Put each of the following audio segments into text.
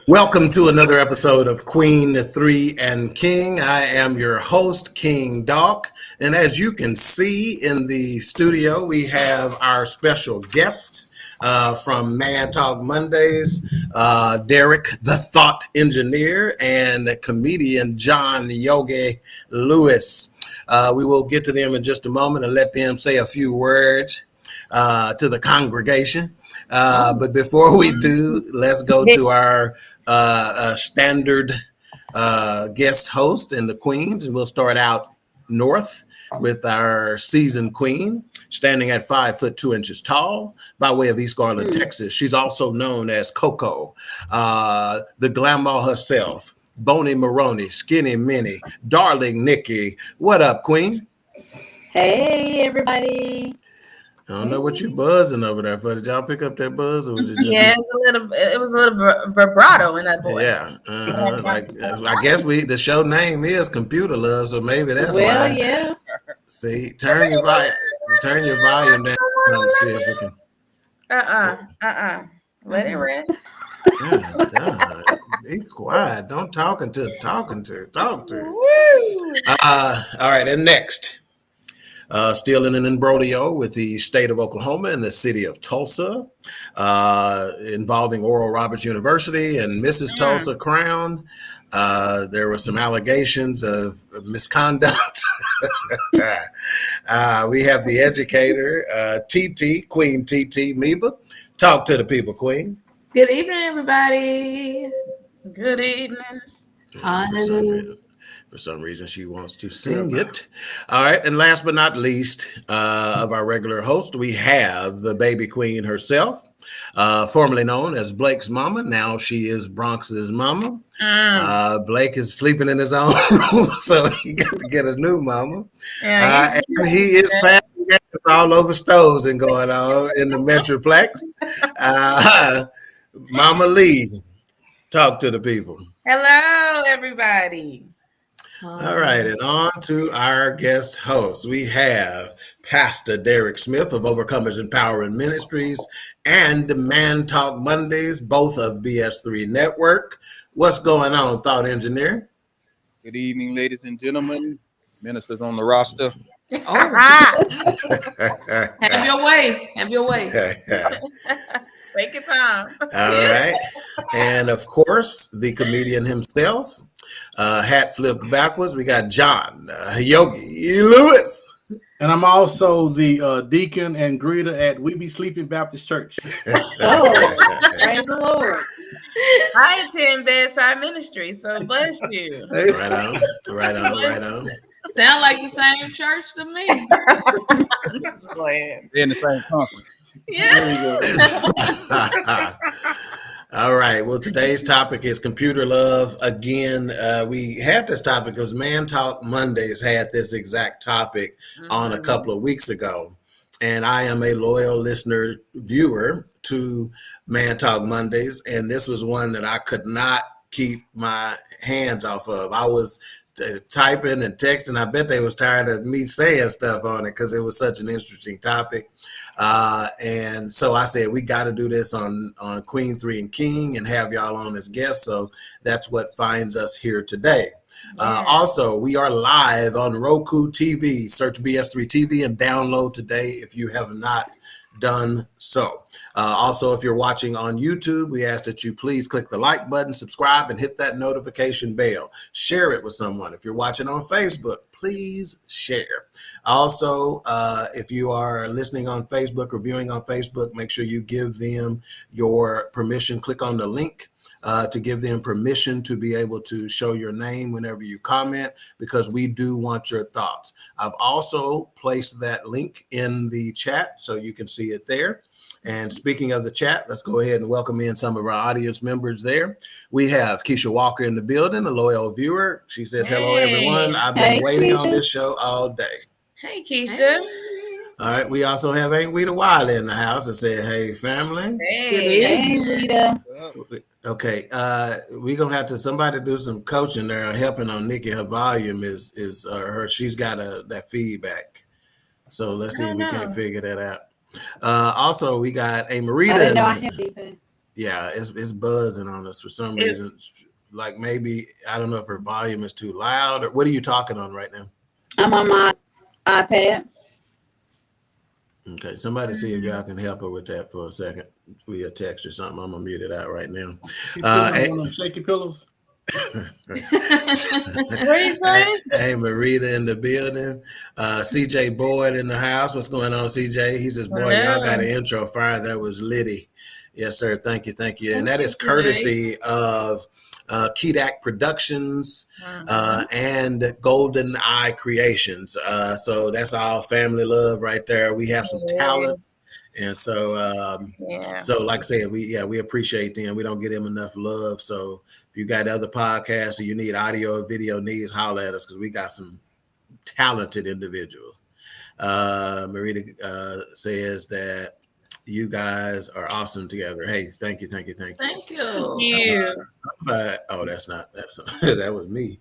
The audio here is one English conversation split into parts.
Welcome to another episode of Queen3 and King. I am your host, King Doc. And as you can see in the studio, we have our special guest from Man Talk Mondays, Derrick, the thought engineer, and comedian John Yogi Lewis. We will get to them in just a moment and let them say a few words to the congregation. But before we do, let's go to our standard guest host and the queens, and we'll start out north with our seasoned queen, standing at 5'2" tall, by way of East Garland, Texas. She's also known as Coco, the glamour herself, Boney Maroney, Skinny Minnie, Darling Nikki. What up, Queen? Hey, everybody. I don't know what you buzzing over there for. Did y'all pick up that buzz, or was it just Yeah, it was a little vibrato in that voice. Yeah, I guess the show name is Computer Love, so maybe that's why. Well, yeah. See, turn your volume down. See if we can. Let it rest. God, be quiet. Don't talk to. All right, and next. Still in an imbroglio with the state of Oklahoma and the city of Tulsa, involving Oral Roberts University and Mrs. Tulsa Crown. There were some allegations of misconduct. We have the educator, TT, Queen TT Meba. Talk to the people, Queen. Good evening, everybody. Good evening. For some reason, she wants to sing it. All right. And last but not least, of our regular host, we have the baby queen herself, formerly known as Blake's mama. Now she is Bronx's mama. Blake is sleeping in his own room, so he got to get a new mama. And he is passing gas all over stoves and going on in the Metroplex. Mama Lee, talk to the people. Hello, everybody. All right, and on to our guest host. We have Pastor Derrick Smith of Overcomers Empowerment Ministries and Man Talk Mondays, both of BS3 Network. What's going on, Thought Engineer? Good evening, ladies and gentlemen, ministers on the roster. Have your way. Take your time. All right. And of course, the comedian himself, hat flipped backwards. We got John Yogi Lewis. And I'm also the deacon and greeter at We Be Sleeping Baptist Church. Praise the Lord. I attend Bedside Ministry, so bless you. Right on. Sound like the same church to me. Just go ahead. They're in the same conference. Yeah. All right. Well, today's topic is computer love. Again, we had this topic because Man Talk Mondays had this exact topic on a couple of weeks ago. And I am a loyal listener, viewer to Man Talk Mondays. And this was one that I could not keep my hands off of. I was typing and texting. I bet they was tired of me saying stuff on it because it was such an interesting topic. And so I said, we got to do this on Queen3 and King and have y'all on as guests. So that's what finds us here today. Also, we are live on Roku TV. Search BS3 TV and download today if you have not done so. Also, if you're watching on YouTube, we ask that you please click the like button, subscribe, and hit that notification bell. Share it with someone. If you're watching on Facebook, please share. Also, if you are listening on Facebook or viewing on Facebook, make sure you give them your permission. Click on the link to give them permission to be able to show your name whenever you comment, because we do want your thoughts. I've also placed that link in the chat so you can see it there. And speaking of the chat, let's go ahead and welcome in some of our audience members there. We have Keisha Walker in the building, a loyal viewer. She says, hello, everyone. I've been waiting on this show all day. Hey, Keisha. All right. We also have Aunt Rita Wiley in the house and said, hey, family. Hey, Rita. Okay. We're going to have to somebody do some coaching there, helping on Nikki. Her volume is she's got that feedback. So let's see if we can't figure that out. Also, we got a Marita. I didn't know I had feedback. Yeah, it's buzzing on us for some reason. Like maybe I don't know if her volume is too loud or what are you talking on right now? I'm on my iPad. Okay, somebody see if y'all can help her with that for a second via text or something. I'm gonna mute it out right now. She's sitting on one of them shaky pillows. Hey, Marita in the building. CJ Boyd in the house. What's going on, CJ? He says, boy, y'all got an intro fire. That was litty. Yes, sir. Thank you. And that is courtesy of Kedak Productions and Golden Eye Creations. So that's all family love right there. We have some talent. And so, so like I said, we appreciate them. We don't get them enough love. So if you got other podcasts or you need audio or video needs, holler at us because we got some talented individuals. Marita says that you guys are awesome together. Hey, thank you. Thank you. That was me.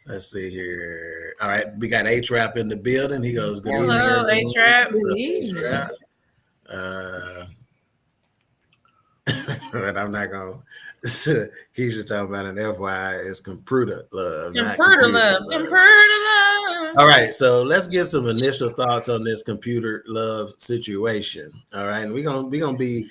Let's see here. All right, we got A-Trap in the building. He goes, good evening, Hello, everyone. A-Trap. Good evening. But I'm not going to. Keisha talking about an FYI is computer love. Computer love. All right, so let's get some initial thoughts on this computer love situation. All right, and we're gonna be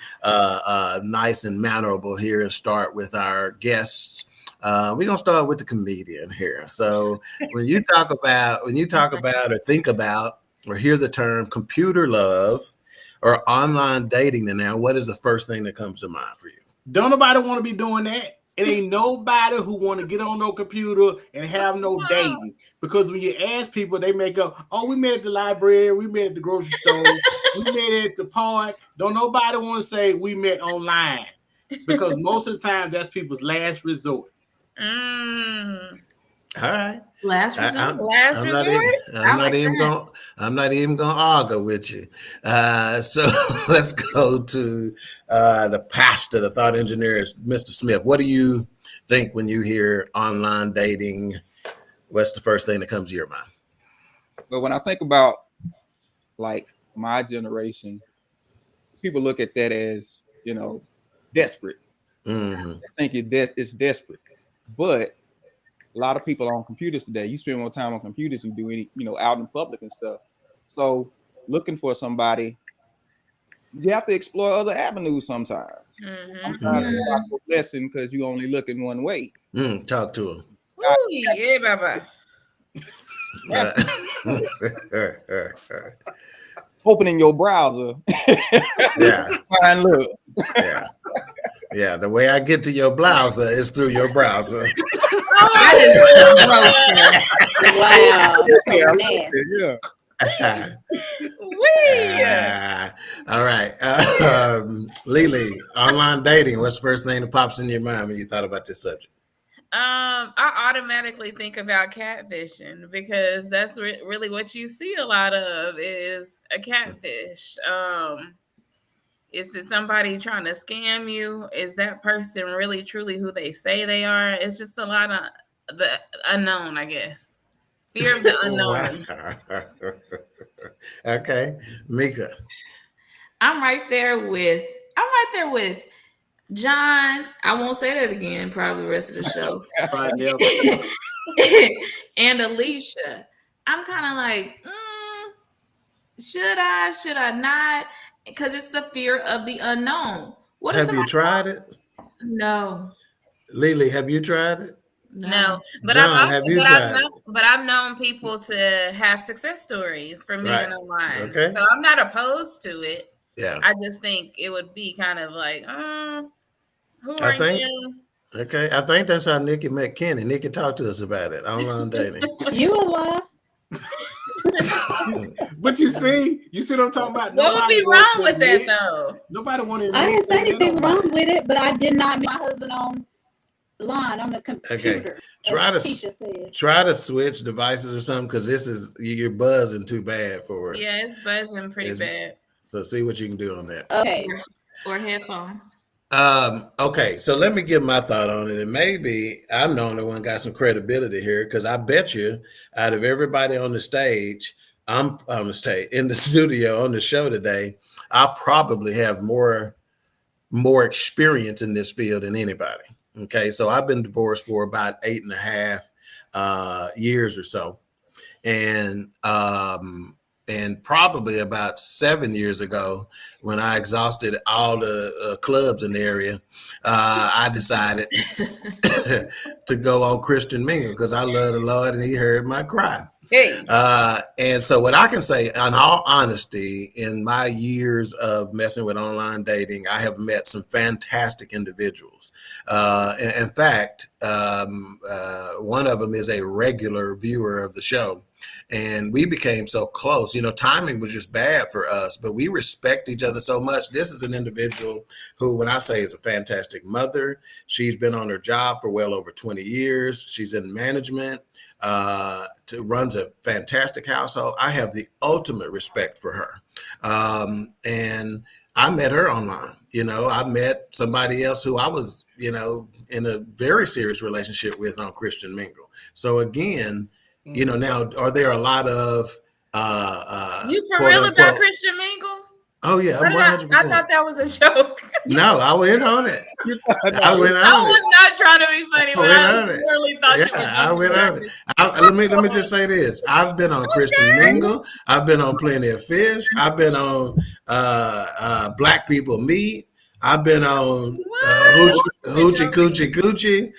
nice and mannerable here and start with our guests. We're gonna start with the comedian here. So when you talk about or think about or hear the term computer love or online dating now, what is the first thing that comes to mind for you? Don't nobody want to be doing that. It ain't nobody who want to get on no computer and have no dating. Because when you ask people, they make up, oh, we met at the library, we met at the grocery store, we met at the park. Don't nobody want to say we met online. Because most of the time, that's people's last resort. All right. Last resort. I'm not even gonna argue with you. So let's go to the pastor, the thought engineer, Mr. Smith. What do you think when you hear online dating? What's the first thing that comes to your mind? But when I think about like my generation, people look at that as, desperate. Mm-hmm. I think it's desperate. But a lot of people on computers today, you spend more time on computers than you do out in public and stuff. So looking for somebody, you have to explore other avenues sometimes. Sometimes it's not a lesson because you only look in one way. Talk to him. Yeah, Baba. Opening your browser. Yeah. Find love. Yeah. Yeah, the way I get to your browser is through your browser. That is gross. Wow. Yeah. All right. Lily, online dating. What's the first thing that pops in your mind when you thought about this subject? I automatically think about catfishing because that's really what you see a lot of is a catfish. Is it somebody trying to scam you? Is that person really truly who they say they are? It's just a lot of the unknown, I guess. Fear of the unknown. Okay, Mika. I'm right there with John. I won't say that again. Probably the rest of the show. And Alicia. I'm kind of like, should I not? Because it's the fear of the unknown. Have you tried it? No. Lily, have you tried it? No, but John, have you tried it? But I've known people to have success stories from meeting online. Okay. So I'm not opposed to it. Yeah. I just think it would be kind of like, who are you? Okay, I think that's how Nikki met Kenny. Nikki, talk to us about it. Online dating. You a lie. But you see what I'm talking about? What would be wrong with that though? Nobody wanted. I didn't say anything wrong with it, but I did not meet my husband on the computer. Okay. Try to switch devices or something because you're buzzing too bad for us. Yeah, it's buzzing pretty bad. So see what you can do on that. Okay. Or headphones. Okay, so let me give my thought on it. And maybe I'm the only one got some credibility here because I bet you out of everybody on the stage, I'm on the stage, in the studio, on the show today, I probably have more more experience in this field than anybody. Okay, so I've been divorced for about 8.5 years or so, and probably about 7 years ago, when I exhausted all the clubs in the area, I decided to go on Christian Mingle because I love the Lord and He heard my cry. Hey. And so what I can say, in all honesty, in my years of messing with online dating, I have met some fantastic individuals. In fact, one of them is a regular viewer of the show. And we became so close. You know, timing was just bad for us, but we respect each other so much. This is an individual who, when I say, is a fantastic mother. She's been on her job for well over 20 years. She's in management. Runs a fantastic household. I have the ultimate respect for her. And I met her online. You know, I met somebody else who I was, you know, in a very serious relationship with on Christian Mingle. So again, you know, now, are there a lot of you for real about Christian Mingle? Oh yeah, I'm 100%. I thought that was a joke. No, I went on it. I was not trying to be funny, but I really thought you were. I went on it. Let me just say this. I've been on Christian Mingle. I've been on Plenty of Fish. I've been on Black People Meet. I've been on Hoochie Coochie Coochie.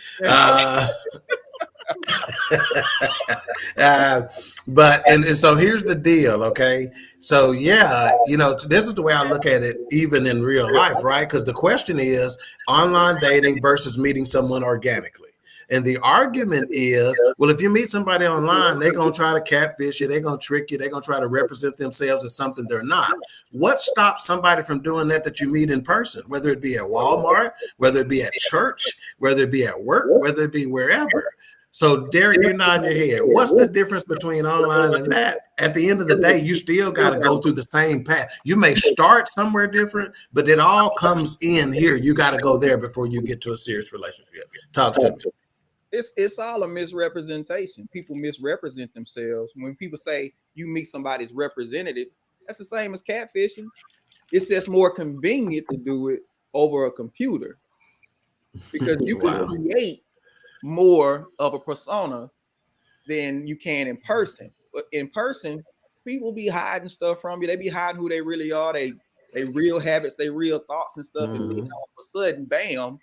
But so here's the deal, okay? So yeah, you know, this is the way I look at it, even in real life, right? Because the question is online dating versus meeting someone organically. And the argument is, well, if you meet somebody online, they're going to try to catfish you. They're going to trick you. They're going to try to represent themselves as something they're not. What stops somebody from doing that you meet in person, whether it be at Walmart, whether it be at church, whether it be at work, whether it be wherever? So, Derrick, you're nodding your head. What's the difference between online and that? At the end of the day, you still got to go through the same path. You may start somewhere different, but it all comes in here. You got to go there before you get to a serious relationship. Talk to me. It's all a misrepresentation. People misrepresent themselves. When people say you meet somebody's representative, that's the same as catfishing. It's just more convenient to do it over a computer because you can create more of a persona than you can in person. But in person, people be hiding stuff from you. They be hiding who they really are, they real habits, they real thoughts and stuff. And then all of a sudden, bam,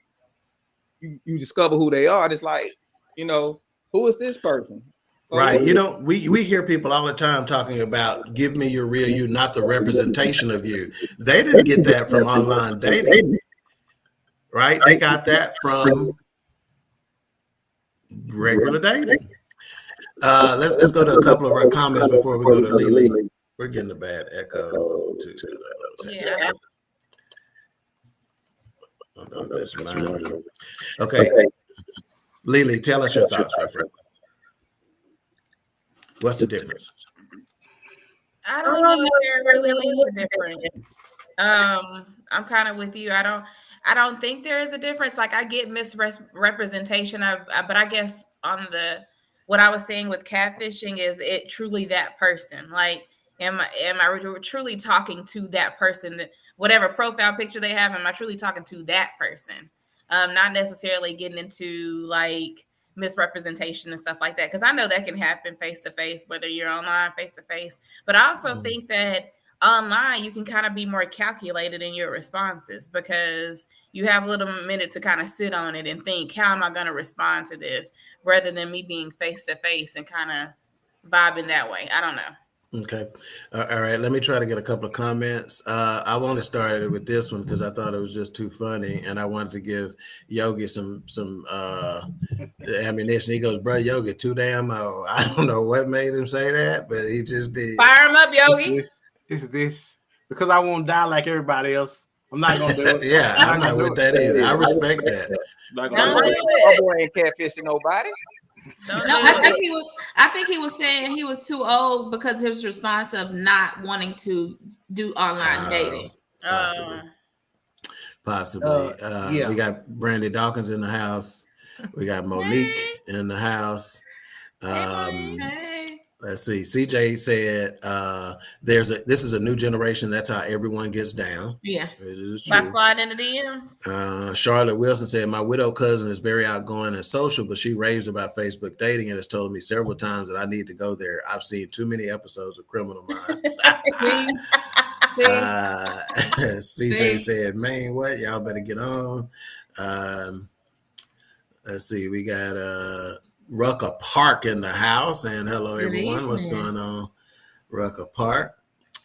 you discover who they are. And it's like, you know, who is this person? So right. You know, we hear people all the time talking about give me your real you, not the representation of you. They didn't get that from online dating. Right? They got that from regular dating. Let's go to a couple of our comments before we go to Lily. We're getting a bad echo too. Yeah. Okay. Lily, tell us your thoughts. What's the difference? I don't know if there really is a difference. I'm kind of with you. I don't think there is a difference. Like I get misrepresentation, but I guess what I was saying with catfishing is it truly that person. Like, am I truly talking to that person? That whatever profile picture they have, am I truly talking to that person? Not necessarily getting into like misrepresentation and stuff like that, because I know that can happen face to face, whether you're online face to face. But I also think that online you can kind of be more calculated in your responses because you have a little minute to kind of sit on it and think, how am I going to respond to this, rather than me being face to face and kind of vibing that way. I don't know. Okay. All right. Let me try to get a couple of comments. I want to start with this one because I thought it was just too funny. And I wanted to give Yogi some ammunition. He goes, bro, Yogi, too damn old. I don't know what made him say that, but he just did. Fire him up, Yogi. This. Because I won't die like everybody else. I'm not going to do it. Yeah, I'm not with that either. I respect that. Don't do it. I ain't catfishing nobody. No, I think he was saying he was too old because his response of not wanting to do online dating. Possibly. Yeah. We got Brandy Dawkins in the house. We got Monique in the house. Hey. Let's see. CJ said, this is a new generation. That's how everyone gets down. Yeah. It is By true. sliding in the DMs. Charlotte Wilson said, my widow cousin is very outgoing and social, but she raves about Facebook dating and has told me several times that I need to go there. I've seen too many episodes of Criminal Minds. CJ said, man, what? Y'all better get on. Let's see. We got Rucker Park in the house. And hello, Good everyone. evening. What's going on? Rucker Park.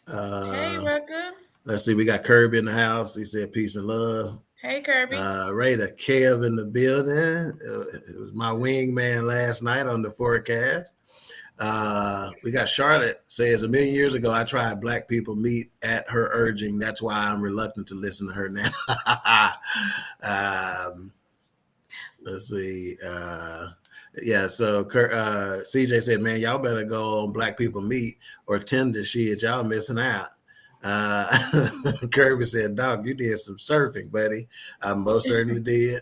Hey, Rucker. Let's see. We got Kirby in the house. He said, peace and love. Hey, Kirby. Raider Kev in the building. It was my wingman last night on the forecast. We got Charlotte says, 1 million years ago, I tried Black People Meet at her urging. That's why I'm reluctant to listen to her now. Let's see. Yeah, so CJ said, man, y'all better go on Black People Meet or Tinder shit. Y'all missing out. Kirby said, dog, you did some surfing, buddy. I most certainly did.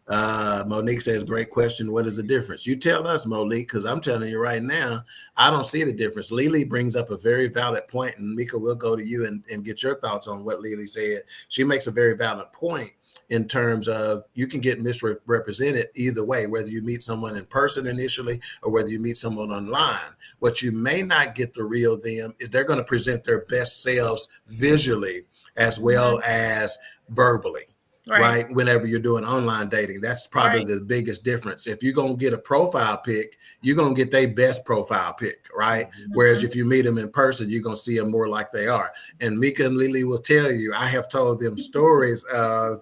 Monique says, great question. What is the difference? You tell us, Monique, because I'm telling you right now, I don't see the difference. Lily brings up a very valid point, and Mika will go to you and get your thoughts on what Lily said. She makes a very valid point in terms of you can get misrepresented either way, whether you meet someone in person initially or whether you meet someone online. What you may not get the real them is they're going to present their best selves visually as well as verbally. Right. Whenever you're doing online dating, that's probably the biggest difference. If you're going to get a profile pic, you're going to get their best profile pic. Right. Mm-hmm. Whereas if you meet them in person, you're going to see them more like they are. And Mika and Lily will tell you, I have told them stories of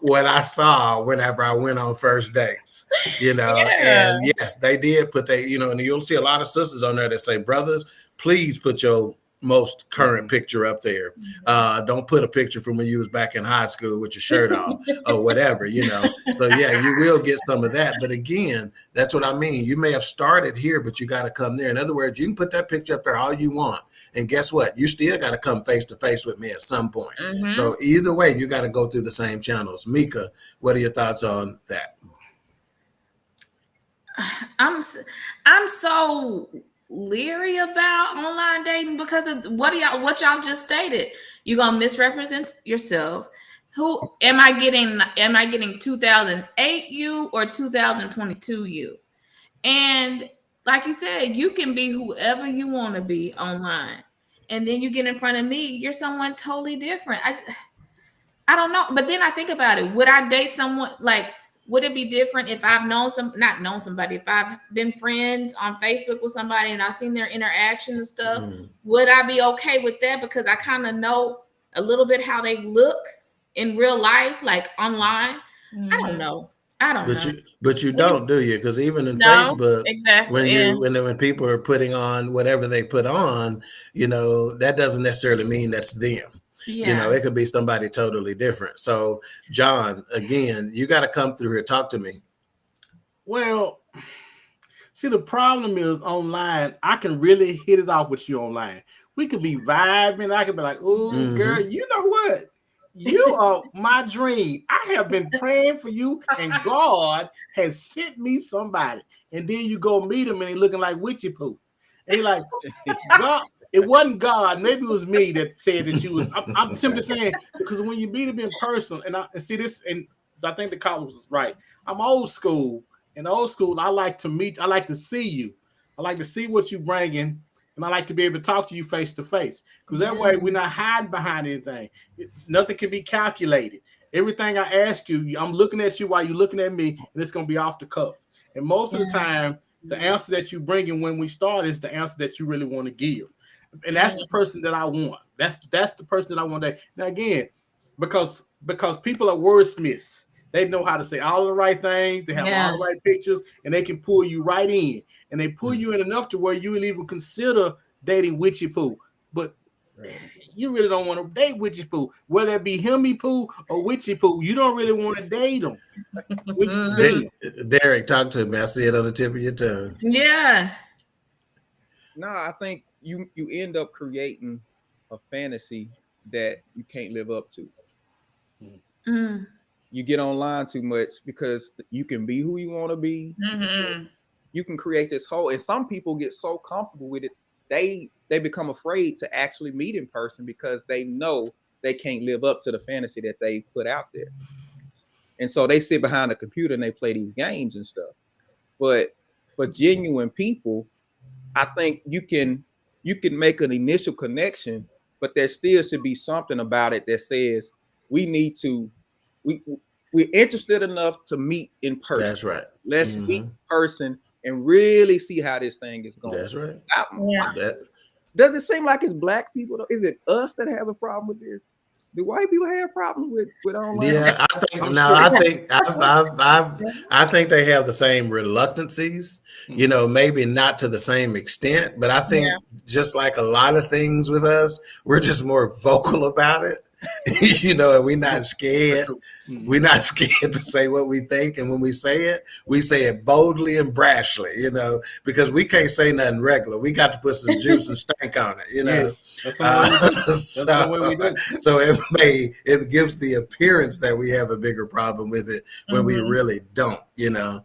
what I saw whenever I went on first dates, and yes, they did put and you'll see a lot of sisters on there that say, brothers, please put your most current picture up there. Don't put a picture from when you was back in high school with your shirt off or whatever, So yeah, you will get some of that. But again, that's what I mean. You may have started here, but you got to come there. In other words, you can put that picture up there all you want. And guess what? You still got to come face to face with me at some point. Mm-hmm. So either way, you got to go through the same channels. Mika, what are your thoughts on that? I'm so leery about online dating because of what y'all just stated. You're gonna misrepresent yourself. Who am I getting? Am I getting 2008 you or 2022 you? And like you said, you can be whoever you want to be online, and then you get in front of me, you're someone totally different. I don't know, but then I think about it. Would I date someone like? Would it be different if I've not somebody, if I've been friends on Facebook with somebody and I've seen their interaction and stuff, would I be okay with that? Because I kind of know a little bit how they look in real life, like online. I don't know. But you don't, do you? Because even in Facebook, exactly, when people are putting on whatever they put on, that doesn't necessarily mean that's them. Yeah. It could be somebody totally different. So, John, again, you got to come through here. Talk to me. Well, see, the problem is online, I can really hit it off with you online. We could be vibing. I could be like, oh, girl, you know what? You are my dream. I have been praying for you, and God has sent me somebody. And then you go meet them, and they looking like witchy poo. And you're like, God. It wasn't God. Maybe it was me that said that you was. I'm simply saying because when you meet him in person, and see this, and I think the cop was right. I'm old school. In old school, I like to meet. I like to see you. I like to see what you're bringing, and I like to be able to talk to you face to face. Because that way, we're not hiding behind anything. Nothing can be calculated. Everything I ask you, I'm looking at you while you're looking at me, and it's gonna be off the cuff. And most of the time, the answer that you bring in when we start is the answer that you really want to give. And that's the person that I want. That's the person that I want to. Now again, because people are wordsmiths, they know how to say all the right things. They have all the right pictures, and they can pull you right in. And they pull you in enough to where you will even consider dating witchy poo. But you really don't want to date witchy poo, whether it be himmy poo or witchy poo. You don't really want to date them. Derrick, talk to me. I see it on the tip of your tongue. Yeah. No, I think you end up creating a fantasy that you can't live up to. You get online too much because you can be who you want to be. you can create this whole, and some people get so comfortable with it, they become afraid to actually meet in person because they know they can't live up to the fantasy that they put out there. And so they sit behind a computer and they play these games and stuff. But for genuine people, I think you can make an initial connection, but there still should be something about it that says we're interested enough to meet in person. That's right. Let's meet in person and really see how this thing is going. That's right. Does it seem like it's black people though? Is it us that has a problem with this? Do white people have problems with online? Yeah, I think they have the same reluctancies, you know, maybe not to the same extent, but I think just like a lot of things with us, we're just more vocal about it. You know, and we're not scared. We're not scared to say what we think, and when we say it boldly and brashly, you know, because we can't say nothing regular. We got to put some juice and stank on it, you know. So it gives the appearance that we have a bigger problem with it when we really don't, you know.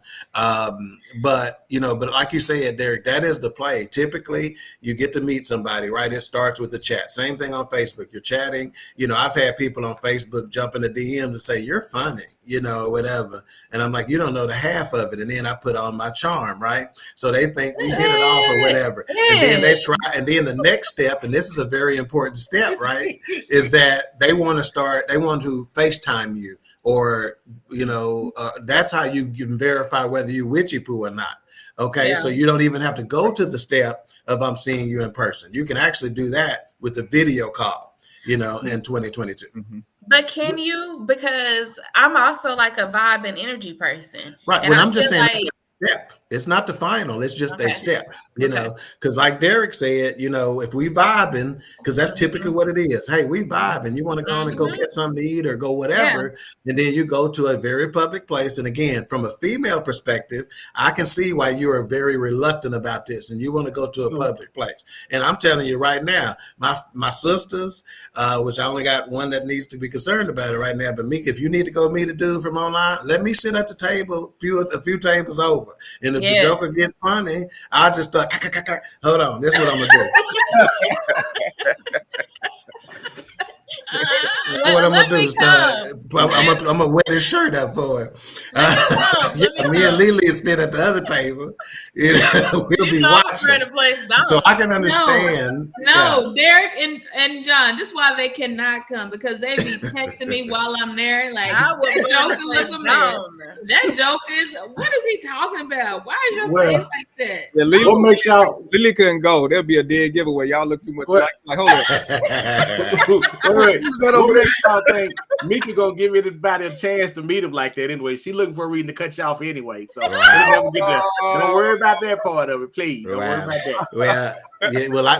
But like you said, Derrick, that is the play. Typically, you get to meet somebody, right? It starts with the chat. Same thing on Facebook. You're chatting. You know, I've had people on Facebook jump in the DMs and say, "You're funny," you know, whatever. And I'm like, you don't know the half of it. And then I put on my charm, right? So they think we hit it off or whatever. And then they try. And then the next step, and this is a very important step, right, is that they want to FaceTime you, or, you know, that's how you can verify whether you're witchy poo or not. Okay, so you don't even have to go to the step of I'm seeing you in person. You can actually do that with a video call, you know, in 2022. But can you? Because I'm also like a vibe and energy person. Right. And when I'm just saying like, step. It's not the final. It's just a step, you know, because like Derrick said, you know, if we vibing, because that's typically what it is. Hey, we vibing. You want to go on and go get something to eat or go whatever. And then you go to a very public place. And again, from a female perspective, I can see why you are very reluctant about this and you want to go to a public place. And I'm telling you right now, my sisters, which I only got one that needs to be concerned about it right now. But Meek, if you need to go meet a dude from online, let me sit at the table, a few tables over. And if the joker get funny, I'll just start, hold on, this is what I'm going to do. What I'm gonna do is I'm gonna wear this shirt up for him. Me and Lily stand at the other table. You know, we'll be watching. So I can understand. No, Derrick and John, this is why they cannot come, because they be texting me while I'm there. Like, that joke look familiar. That joke is, what is he talking about? Why is your face like that? Yeah, Lily couldn't go. There'll be a dead giveaway. Y'all look too much like hold on. Y'all think Mika gonna give anybody a chance to meet him like that anyway? She looking for a reason to cut you off anyway. So don't worry about that part of it, please. Don't worry about that.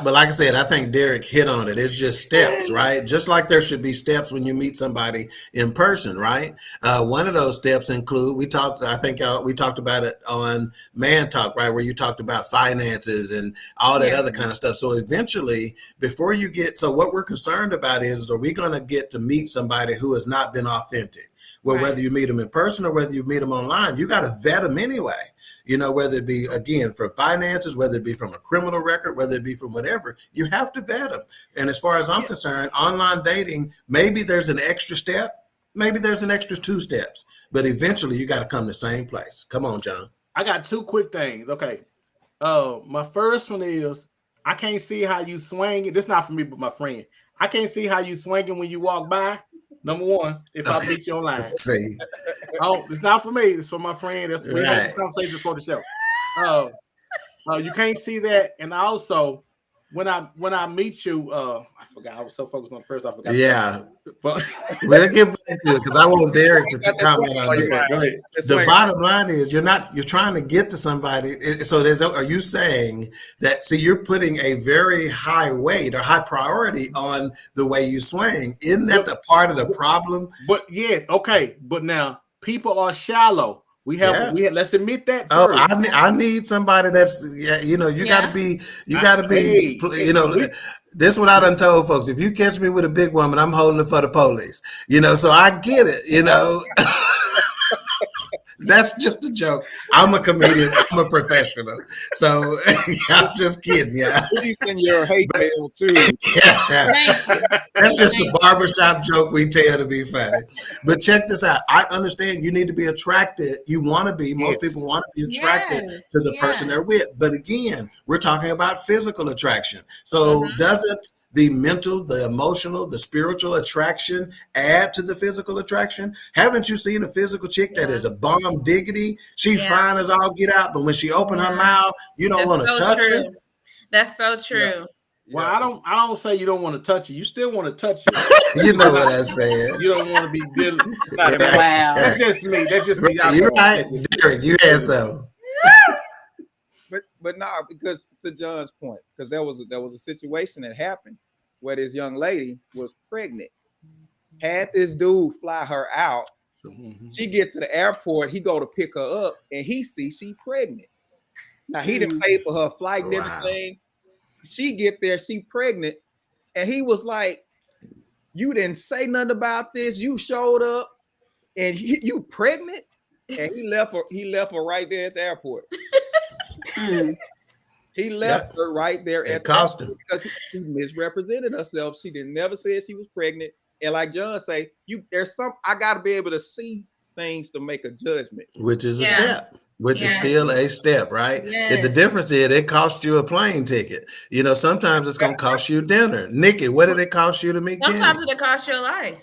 But like I said, I think Derrick hit on it. It's just steps, right? Just like there should be steps when you meet somebody in person, right? One of those steps include, we talked about it on Man Talk, right? Where you talked about finances and all that other kind of stuff. So eventually, before you get, so what we're concerned about is, are we going to get to meet somebody who has not been authentic? Well, whether you meet them in person or whether you meet them online, you got to vet them anyway. You know, whether it be, again, from finances, whether it be from a criminal record, whether it be from whatever, you have to vet them. And as far as I'm concerned, online dating, maybe there's an extra step, maybe there's an extra 2 steps, but eventually you got to come to the same place. Come on, John. I got 2 quick things. Okay. My first one is, I can't see how you swing. This not for me, but my friend. I can't see how you swinging when you walk by. Number one, if I meet you online. See. Oh, it's not for me. It's for my friend. That's we had this conversation before the show. You can't see that. And also, when I meet you, I forgot. I was so focused on the first. I forgot. Yeah. But we'll get back to it because I want Derrick to comment on this. The bottom line is you're trying to get to somebody. So are you saying that, see, you're putting a very high weight or high priority on the way you swing? Isn't that the part of the problem? But but now people are shallow. We have let's admit that. Oh, I need somebody that's you gotta be this is what I done told folks. If you catch me with a big woman, I'm holding it for the police. So I get it, That's just a joke. I'm a comedian. I'm a professional. So I'm just kidding, yeah. You send your hate mail too. Yeah. Thank you. That's just a Thank you. barbershop joke we tell to be funny. But check this out. I understand you need to be attracted. You want to be. Most Yes. people want to be attracted Yes, to the person they're with. But again, we're talking about physical attraction. So doesn't the mental, the emotional, the spiritual attraction add to the physical attraction? Haven't you seen a physical chick that is a bomb diggity? She Yeah. fine as all get out, but when she open her mouth, you don't want to That's so touch her. true. That's so true. Well, I don't say you don't want to touch it. You still want to touch it. You know what I'm saying. You don't want to be good. Right. Wow. That's just me. That's just me. You're right, Derrick. You had some. But nah, because to John's point, because there was a situation that happened where this young lady was pregnant, had this dude fly her out. She get to the airport, he go to pick her up, and he sees she pregnant. Now he didn't pay for her flight and everything. She get there, she pregnant, and he was like, "You didn't say nothing about this. You showed up, and you pregnant." And he left her right there at the airport. He left her right there at the airport because she misrepresented herself. She didn't never said she was pregnant. And like John say, I gotta be able to see things to make a judgment. Which is a step. Which is still a step, right? Yes. The difference is it cost you a plane ticket. You know, sometimes it's gonna cost you dinner. Nikki, what did it cost you to meet Kenny? Sometimes it costs your life.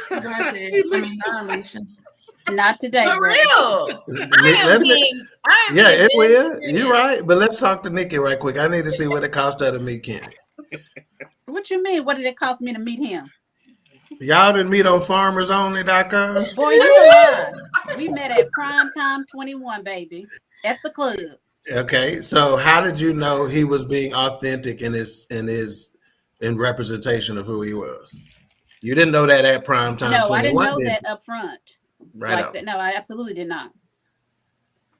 Granted, I mean, not Alicia. Not today, For bro. real. It will. You're right. But let's talk to Nikki right quick. I need to see what it cost her to meet Kenny. What you mean? What did it cost me to meet him? Y'all didn't meet on farmersonly.com? Boy, you lying. We met at Primetime 21, baby, at the club. Okay, so how did you know he was being authentic in representation of who he was? You didn't know that at Primetime 21? No, I didn't know that up front. Right. Like that. No, I absolutely did not.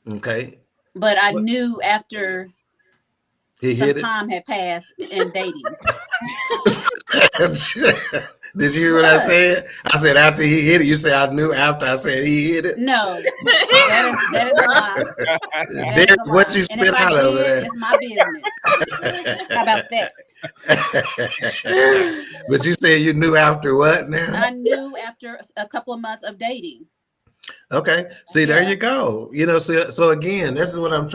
Okay. But I knew after some time had passed in dating. Did you hear what I said? I said after he hit it. You say I knew after I said he hit it? No, that is a lie. Derrick, what you spit out over there? It's my business. How about that? But you said you knew after what now? I knew after a couple of months of dating. Okay. See, there you go. You know, so again, this is what I'm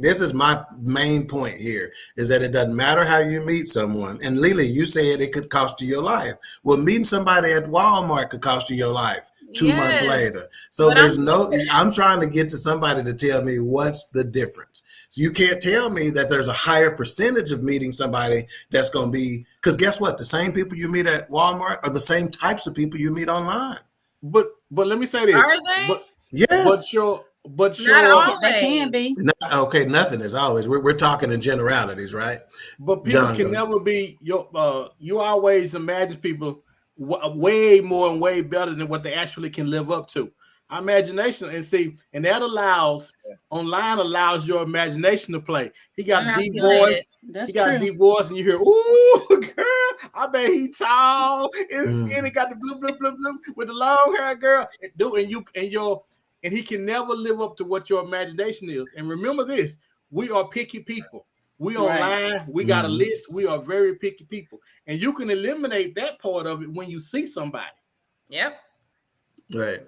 this is my main point here, is that it doesn't matter how you meet someone. And Lily, you said it could cost you your life. Well, meeting somebody at Walmart could cost you your life 2 months later. So I'm trying to get to somebody to tell me what's the difference. So you can't tell me that there's a higher percentage of meeting somebody that's going to be, because guess what? The same people you meet at Walmart are the same types of people you meet online. But let me say this. Are they? Yes. But They can be. Okay, nothing is always. We're talking in generalities, right? But people can never be you always imagine people way more and way better than what they actually can live up to. Our imagination, and that online allows your imagination to play. He got a deep voice. That's he got true. a deep voice, and you hear, "Ooh, girl, I bet he tall and skinny, got the blue with the long hair, girl." And he can never live up to what your imagination is. And remember this: we are picky people. We online. We got a list. We are very picky people, and you can eliminate that part of it when you see somebody. Yep. Right.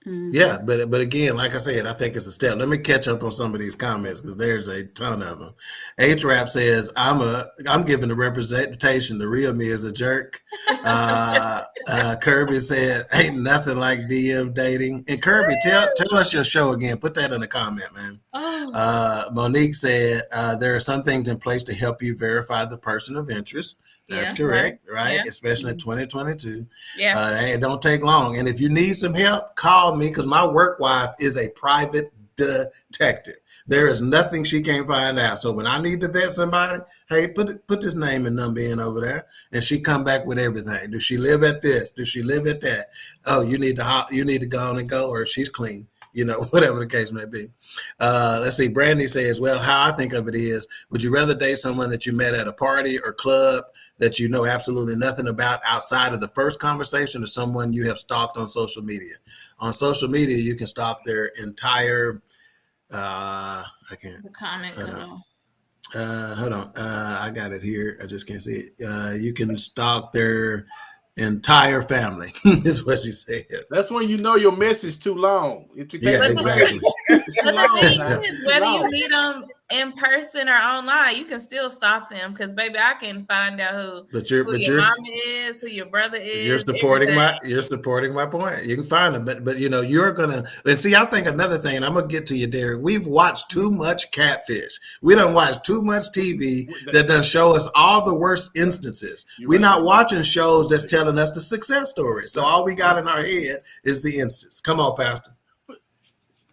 Yeah, but again, like I said, I think it's a step. Let me catch up on some of these comments because there's a ton of them. H-Rap says, I'm giving the representation. The real me is a jerk. Kirby said, ain't nothing like DM dating. And Kirby, tell us your show again. Put that in the comment, man. Monique said, there are some things in place to help you verify the person of interest. That's correct, right? Yeah. Especially in 2022. Yeah. It don't take long. And if you need some help, call me because my work wife is a private detective. There is nothing she can't find out. So when I need to vet somebody, hey, put this name and number in over there, and she come back with everything. Does she live at this? Does she live at that? Oh, you need to go on and go, or she's clean. whatever the case may be. Let's see. Brandy says, well, how I think of it is, would you rather date someone that you met at a party or club that you know absolutely nothing about outside of the first conversation, or someone you have stalked on social media? On social media, you can stalk their entire, I can't. The comment girl. Hold on. I got it here. I just can't see it. You can stalk their entire family, is what she said. That's when you know your message too long. Yeah, exactly. But the thing is, whether you meet them in person or online, you can still stalk them, because baby, I can find out who your mom is, who your brother is. You're supporting my point. You can find them, but you're gonna, and see, I think another thing, and I'm gonna get to you, Derrick. We've watched too much catfish. We done watched too much TV that doesn't show us all the worst instances. We're not watching shows that's telling us the success story. So all we got in our head is the instance. Come on, Pastor.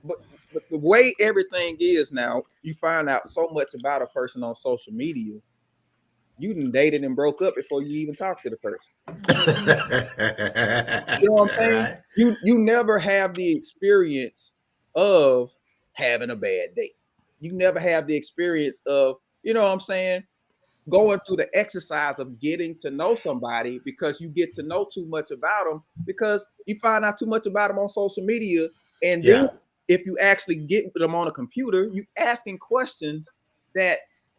But the way everything is now, you find out so much about a person on social media. You done dated and broke up before you even talk to the person. You know what I'm saying? You never have the experience of having a bad date. You never have the experience of, you know what I'm saying, going through the exercise of getting to know somebody, because you get to know too much about them, because you find out too much about them on social media. And then if you actually get them on a computer, you asking questions that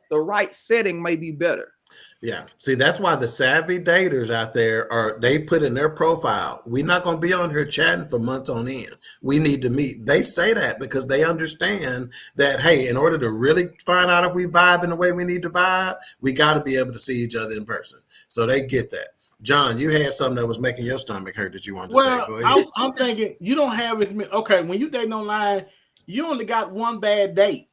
the right setting may be better. Yeah. See, that's why the savvy daters out there they put in their profile, we're not going to be on here chatting for months on end. We need to meet. They say that because they understand that, hey, in order to really find out if we vibe in the way we need to vibe, we got to be able to see each other in person. So they get that. John, you had something that was making your stomach hurt that you wanted to say. Go ahead. I'm thinking you don't have as many. Okay, when you dating online, you only got one bad date.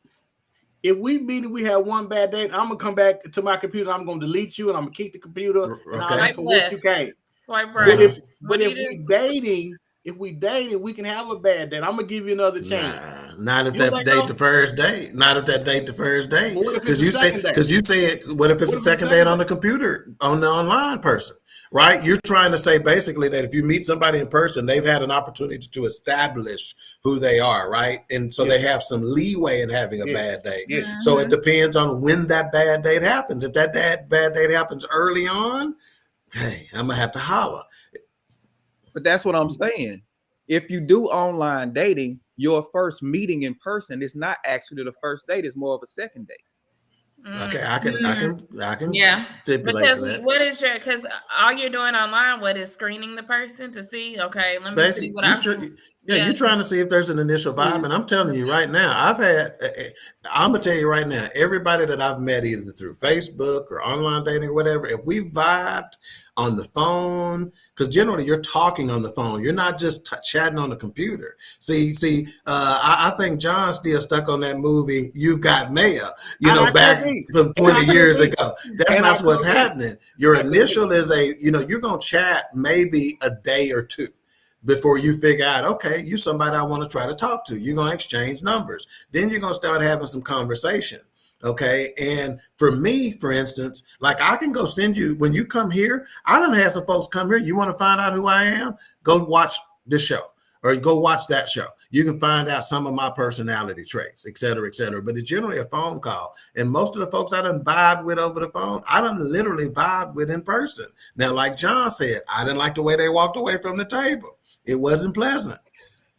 If we meet and we have one bad date, I'm gonna come back to my computer. I'm gonna delete you and I'm gonna keep the computer. Okay. For which you came. Swipe right. But if we dating, we can have a bad date. I'm gonna give you another chance. Not if that date the first date. Not if that date the first date. Because you said, what if it's a second date on the computer, on the online person? Right? You're trying to say basically that if you meet somebody in person, they've had an opportunity to establish who they are, right? And so they have some leeway in having a bad date. Yes. So it depends on when that bad date happens. If that bad date happens early on, hey, I'm gonna have to holler. But that's what I'm saying. If you do online dating, your first meeting in person is not actually the first date; it's more of a second date. Okay, I can stipulate because that. Because all you're doing online, what is screening the person to see? Okay, let me see what you're trying to see if there's an initial vibe, and I'm telling you right now, I'm gonna tell you right now, everybody that I've met either through Facebook or online dating or whatever, if we vibed on the phone, because generally you're talking on the phone, you're not just chatting on the computer. See, I think John's still stuck on that movie You've Got Mail, back from 20 years ago. That's not what's happening. Your initial is you're gonna chat maybe a day or two before you figure out, okay, you somebody I want to try to talk to. You're gonna exchange numbers. Then you're gonna start having some conversation. Okay. And for me, for instance, like I can go send you, when you come here, I done had some folks come here. You want to find out who I am? Go watch this show or go watch that show. You can find out some of my personality traits, et cetera, et cetera. But it's generally a phone call. And most of the folks I done vibe with over the phone, I done literally vibe with in person. Now, like John said, I didn't like the way they walked away from the table. It wasn't pleasant.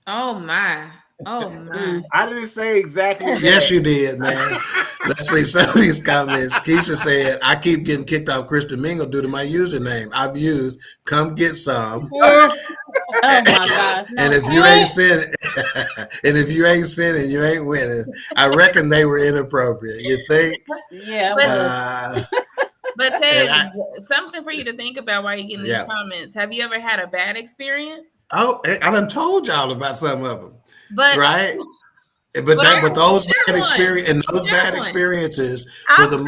Oh my. I didn't say exactly that. Yes, you did, man. Let's see some of these comments. Keisha said, I keep getting kicked off Christian Mingle due to my username. I've used come get some. Oh my gosh. No. And if you ain't sinning, you ain't winning. I reckon they were inappropriate. You think? Yeah. But Ted, something for you to think about while you're getting these comments. Have you ever had a bad experience? Oh, I done told y'all about some of them. But right? But those bad experiences, for the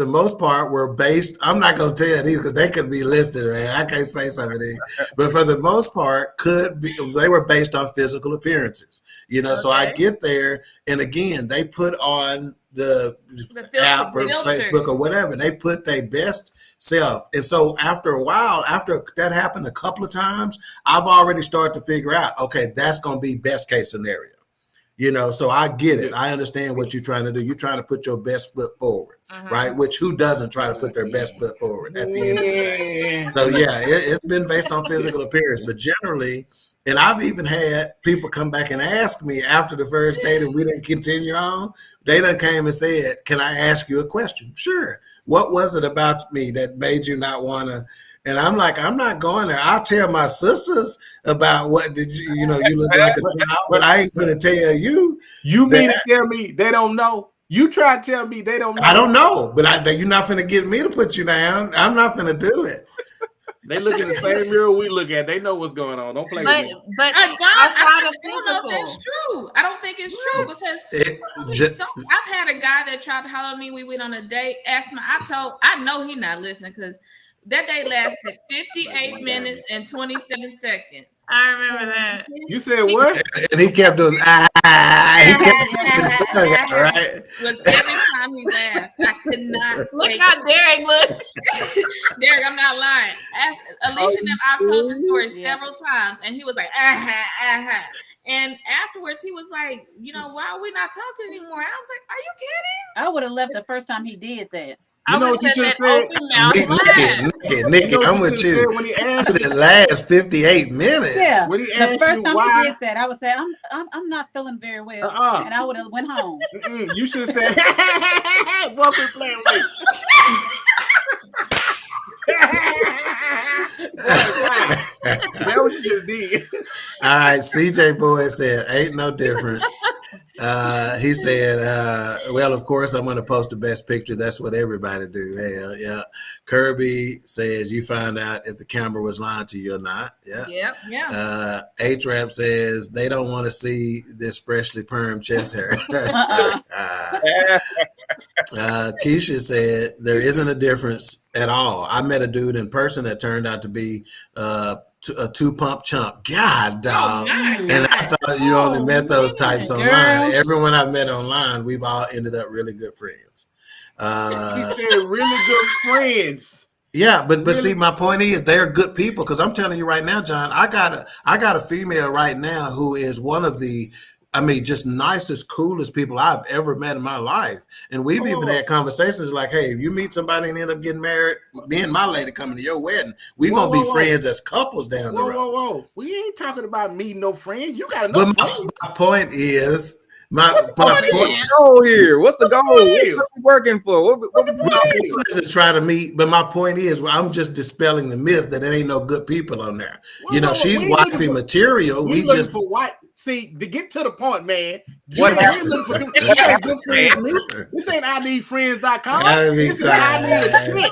most part, were based. I'm not gonna tell these because they could be listed, man. I can't say some of these, but for the most part, they were based on physical appearances. So I get there, and again, they put on the app or filters. Facebook or whatever. They put their best self. And so after a while, after that happened a couple of times, I've already started to figure out, okay, that's going to be best case scenario. You know, so I get it. I understand what you're trying to do. You're trying to put your best foot forward, right? Which who doesn't try to put their best foot forward at the end of the day? So yeah, it's been based on physical appearance, but generally, and I've even had people come back and ask me after the first date and we didn't continue on. They done came and said, "Can I ask you a question?" Sure. What was it about me that made you not want to? And I'm like, I'm not going there. I'll tell my sisters about what did you look like a child, but I ain't gonna tell you. You mean to tell me they don't know? You try to tell me they don't know? I don't know, but you're not gonna get me to put you down. I'm not gonna do it. They look in the same mirror we look at. They know what's going on. Don't play with me. But John, I don't know if that's true. I don't think it's true because I've had a guy that tried to holler at me. We went on a date. I know he not listening because that day lasted 58 minutes and 27 seconds. I remember that. You said what? And he kept doing he kept right? Was every time he laughed, I could not. Look how Derrick looked. Derrick, I'm not lying. Alicia and I've told the story several times, and he was like, And afterwards, he was like, why are we not talking anymore? And I was like, are you kidding? I would have left the first time he did that. You know what you should have said? Nikki, I'm with you. When he asked it last 58 minutes. Yeah. When he The first time why, he did that, I would say, I'm not feeling very well. And I would have went home. You should have said, welcome playing with me. That what you just did. All right, CJ Boy said, ain't no difference. He said, well, of course, I'm going to post the best picture. That's what everybody do. Hell, yeah. Kirby says, you find out if the camera was lying to you or not. Yeah. Yep. Yeah. A-Trap says, they don't want to see this freshly permed chest hair. Keisha said, there isn't a difference at all. I met a dude in person that turned out to be a 2-pump chump. God, dog. And I thought you only met those types online. Everyone I've met online, we've all ended up really good friends. He said really good friends. Yeah, but see, my point is they're good people because I'm telling you right now, John, I got a female right now who is one of the just nicest, coolest people I've ever met in my life. And we've even had conversations like, hey, if you meet somebody and end up getting married, me and my lady coming to your wedding, we're going to be friends as couples down the road. Whoa. We ain't talking about meeting no friends. You got to know friends. My point is, what's the goal here? What's the goal here? What are we working for? What is try to meet, but my point is, I'm just dispelling the myth that there ain't no good people on there. She's wifey material. We just for white. See, to get to the point, man. What happened? This ain't IneedFriends.com. This is I need a chick.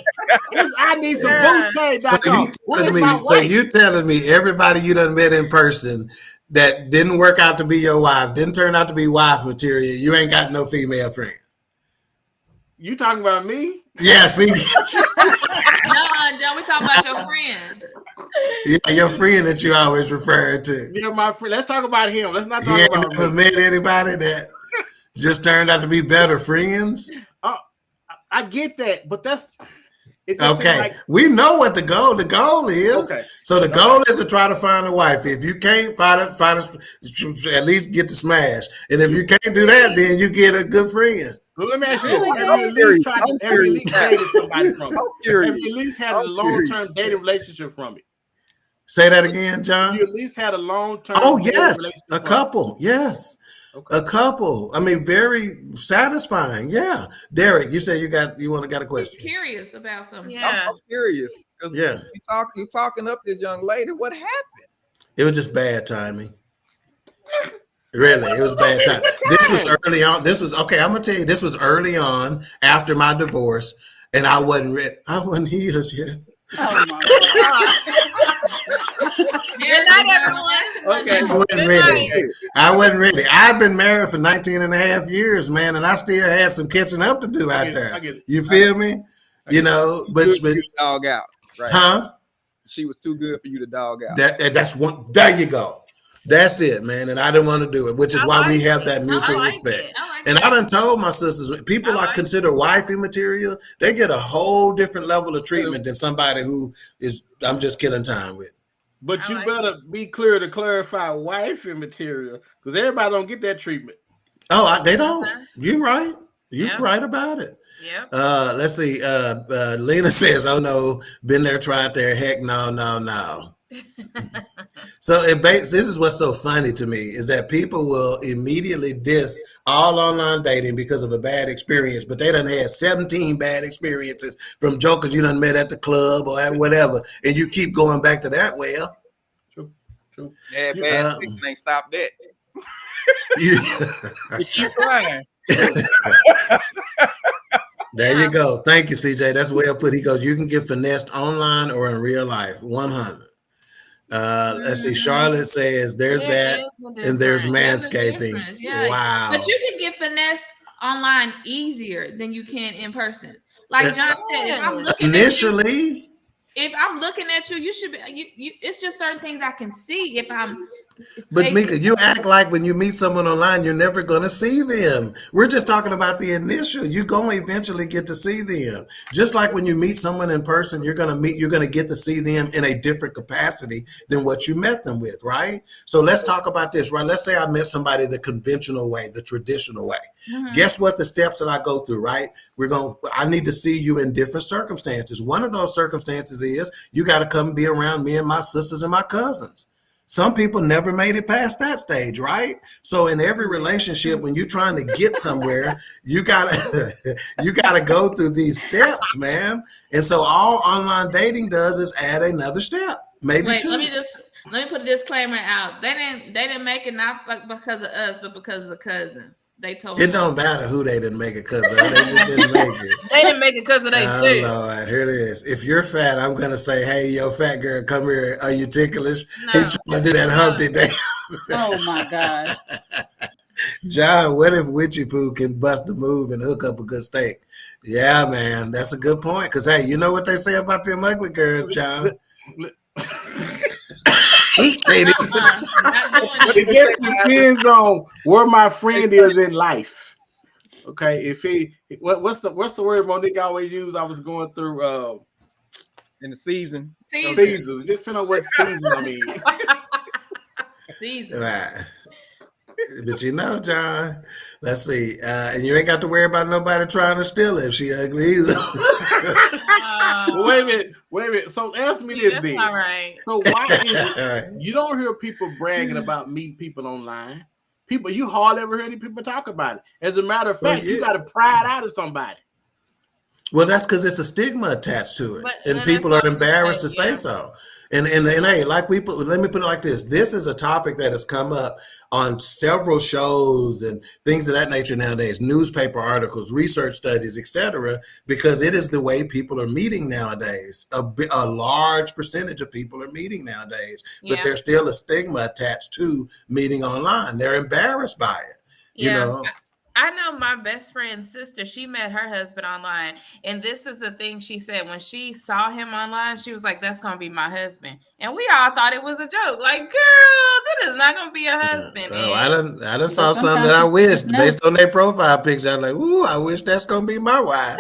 This I need some boottag.com. So you telling me everybody you done met in person that didn't work out to be your wife, didn't turn out to be wife material, you ain't got no female friend. You talking about me? Yeah, see. No, we talking about your friend. Yeah, your friend that you always refer to. Yeah, my friend. Let's talk about him. Let's not talk about me. You met anybody that just turned out to be better friends? I get that, but that's okay. We know what the goal is. Okay. So the goal is to try to find a wife. If you can't find at least get to smash. And if you can't do that, then you get a good friend. Well, let me ask you this. Have you at least dated somebody from it? Have you at least had a long-term dating relationship from it? Say that again, John. You at least had a long-term yes. A couple. Yes. Okay. A couple. Very satisfying. Yeah. Derrick, you say you got a question. He's curious about something. Yeah. I'm curious. Yeah. You talking up this young lady. What happened? It was just bad timing. Really, it was bad time. This was early on. I'm gonna tell you, this was early on after my divorce, and I wasn't ready. I wasn't healed yet. Oh my God. Okay. I wasn't ready. I've been married for 19 and a half years, man, and I still had some catching up to do out there. You feel me? But dog out, right? Huh? She was too good for you to dog out. That's one. There you go. That's it, man. And I didn't want to do it, which is why we have that mutual respect. And I done told my sisters, people I consider wifey material, they get a whole different level of treatment than somebody who is, I'm just killing time with. But you better be clear to clarify wifey material, because everybody don't get that treatment. Oh, they don't. You're right. You're right about it. Yep. Let's see. Lena says, "Oh no, been there, tried there. Heck no, no, no." So this is what's so funny to me is that people will immediately diss all online dating because of a bad experience, but they done had 17 bad experiences from jokers you done met at the club or at whatever, and you keep going back to that well. True. Yeah, bad ain't stop that. You keep trying. There you go. Thank you, CJ. That's well put. He goes, you can get finessed online or in real life. 100. Let's see. Charlotte says there's that, and there's manscaping. Wow. But you can get finessed online easier than you can in person. Like John said, if I'm looking initially, if I'm looking at you, you should be. It's just certain things I can see if I'm. But Mika, you act like when you meet someone online, you're never going to see them. We're just talking about the initial. You're going to eventually get to see them. Just like when you meet someone in person, you're going to get to see them in a different capacity than what you met them with, right? So let's talk about this, right? Let's say I met somebody the conventional way, the traditional way. Mm-hmm. Guess what the steps that I go through, right? I need to see you in different circumstances. One of those circumstances is you got to come be around me and my sisters and my cousins. Some people never made it past that stage, right? So in every relationship, when you're trying to get somewhere, you gotta go through these steps, man. And so all online dating does is add another step, maybe two. Let me put a disclaimer out. They didn't make it not because of us, but because of the cousins. They told it don't matter who they didn't make it because of. They just didn't make it. They didn't make it because of they too. Oh Lord, here it is. If you're fat, I'm gonna say, hey, yo, fat girl, come here. Are you ticklish? No. He's trying to do that Humpty dance. Oh my gosh. John, what if Witchy Poo can bust a move and hook up a good steak? Yeah, man, that's a good point. Because hey, you know what they say about them ugly girls, John. It just depends on where my friend is in life. Okay, if what's the word Monique always use? I was going through in the seasons. Seasons. Just depending on what season I'm in. Seasons. Right. But you know, John, let's see. And you ain't got to worry about nobody trying to steal it if she ugly either. Wait a minute. So answer me this, then. All right. So why is it you don't hear people bragging about meeting people online? You hardly ever hear any people talk about it. As a matter of fact, you got to pry it out of somebody. Well, that's because it's a stigma attached to it, and people are embarrassed to say so. And hey, let me put it like this: this is a topic that has come up on several shows and things of that nature nowadays, newspaper articles, research studies, etc. Because it is the way people are meeting nowadays. A large percentage of people are meeting nowadays, but there's still a stigma attached to meeting online. They're embarrassed by it. You know. I know my best friend's sister, she met her husband online. And this is the thing she said. When she saw him online, she was like, that's going to be my husband. And we all thought it was a joke. Like, girl, that is not going to be a husband. Oh, I done saw something that I wished based on their profile picture. I'm like, ooh, I wish that's going to be my wife.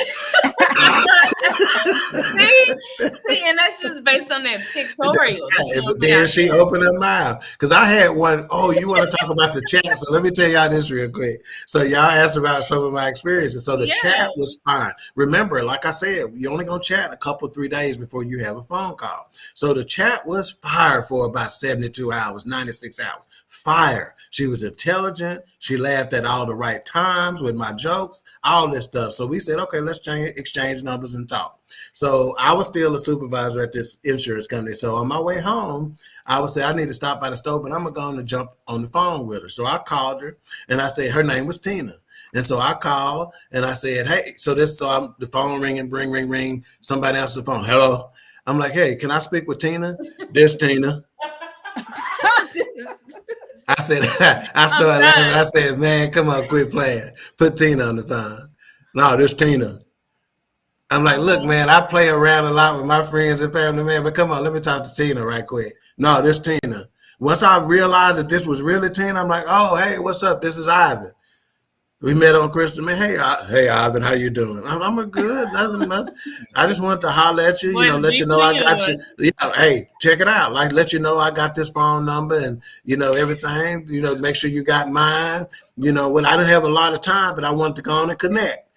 See, and that's just based on that pictorial. But then she opened her mouth. Because I had one, you want to talk about the chat. So let me tell y'all this real quick. So y'all asked about some of my experiences. So the chat was fine. Remember, like I said, you're only going to chat a couple, 3 days before you have a phone call. So the chat was fire for about 72 hours, 96 hours. Fire. She was intelligent. She laughed at all the right times with my jokes, all this stuff. So we said, okay, let's exchange numbers and talk. So I was still a supervisor at this insurance company. So on my way home, I would say, I need to stop by the store, but I'm going to jump on the phone with her. So I called her and I said, her name was Tina. And so I called and I said, hey, the phone ringing, ring. Somebody answered the phone. Hello. I'm like, hey, can I speak with Tina? This Tina. I said, I started laughing. I said, man, come on, quit playing. Put Tina on the phone. No, this Tina. I'm like, look, man, I play around a lot with my friends and family, man, but come on, let me talk to Tina right quick. No, this Tina. Once I realized that this was really Tina, I'm like, oh, hey, what's up? This is Ivan. We met on Christian. Man, hey, Ivan, how you doing? I'm a good, nothing much. I just wanted to holler at you, let you know I got you. Yeah, hey, check it out. Like, let you know I got this phone number and everything. Make sure you got mine. When I didn't have a lot of time, but I wanted to go on and connect.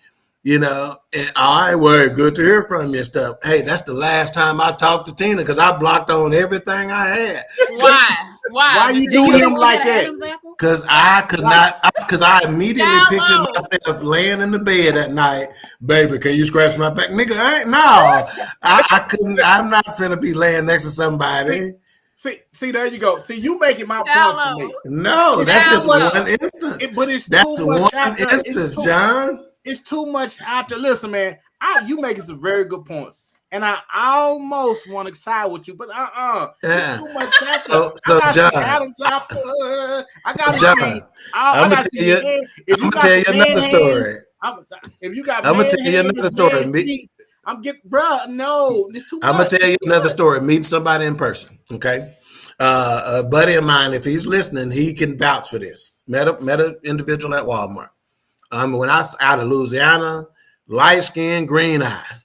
And all right, well, good to hear from you and stuff. Hey, that's the last time I talked to Tina because I blocked on everything I had. Why? Why you doing him like that? Because I could not, because I immediately pictured myself laying in the bed at night. Baby, can you scratch my back? Nigga, I couldn't, I'm not finna be laying next to somebody. See, there you go. See, you making my point for me. No, that's just one instance. But it's that's too much one instance, John. It's too much out there. Listen, man, you making some very good points. And I almost want to side with you, but it's too much out there. So John, I got to I'm gonna tell you another story. If you got, I'm gonna tell you another story. I'm getting, bro. No, it's too much. I'm gonna tell you another story. Meeting somebody in person. Okay, a buddy of mine, if he's listening, he can vouch for this. Met an individual at Walmart. When I was out of Louisiana, light skin, green eyes.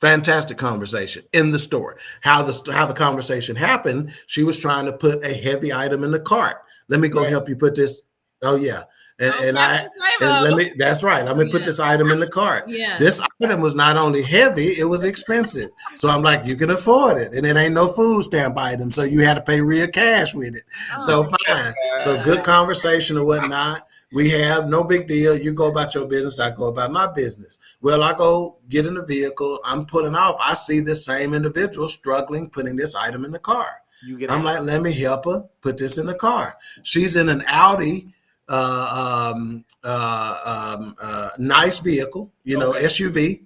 Fantastic conversation in the store. How the conversation happened, she was trying to put a heavy item in the cart. Let me go help you put this. Oh yeah. That's right. Let me put this item in the cart. Yeah. This item was not only heavy, it was expensive. So I'm like, you can afford it. And it ain't no food stamp item. So you had to pay real cash with it. So fine. So good conversation or whatnot. We have no big deal. You go about your business. I go about my business. Well, I go get in the vehicle. I'm pulling off. I see this same individual struggling putting this item in the car. I'm like, let me help her put this in the car. She's in an Audi, nice vehicle, SUV,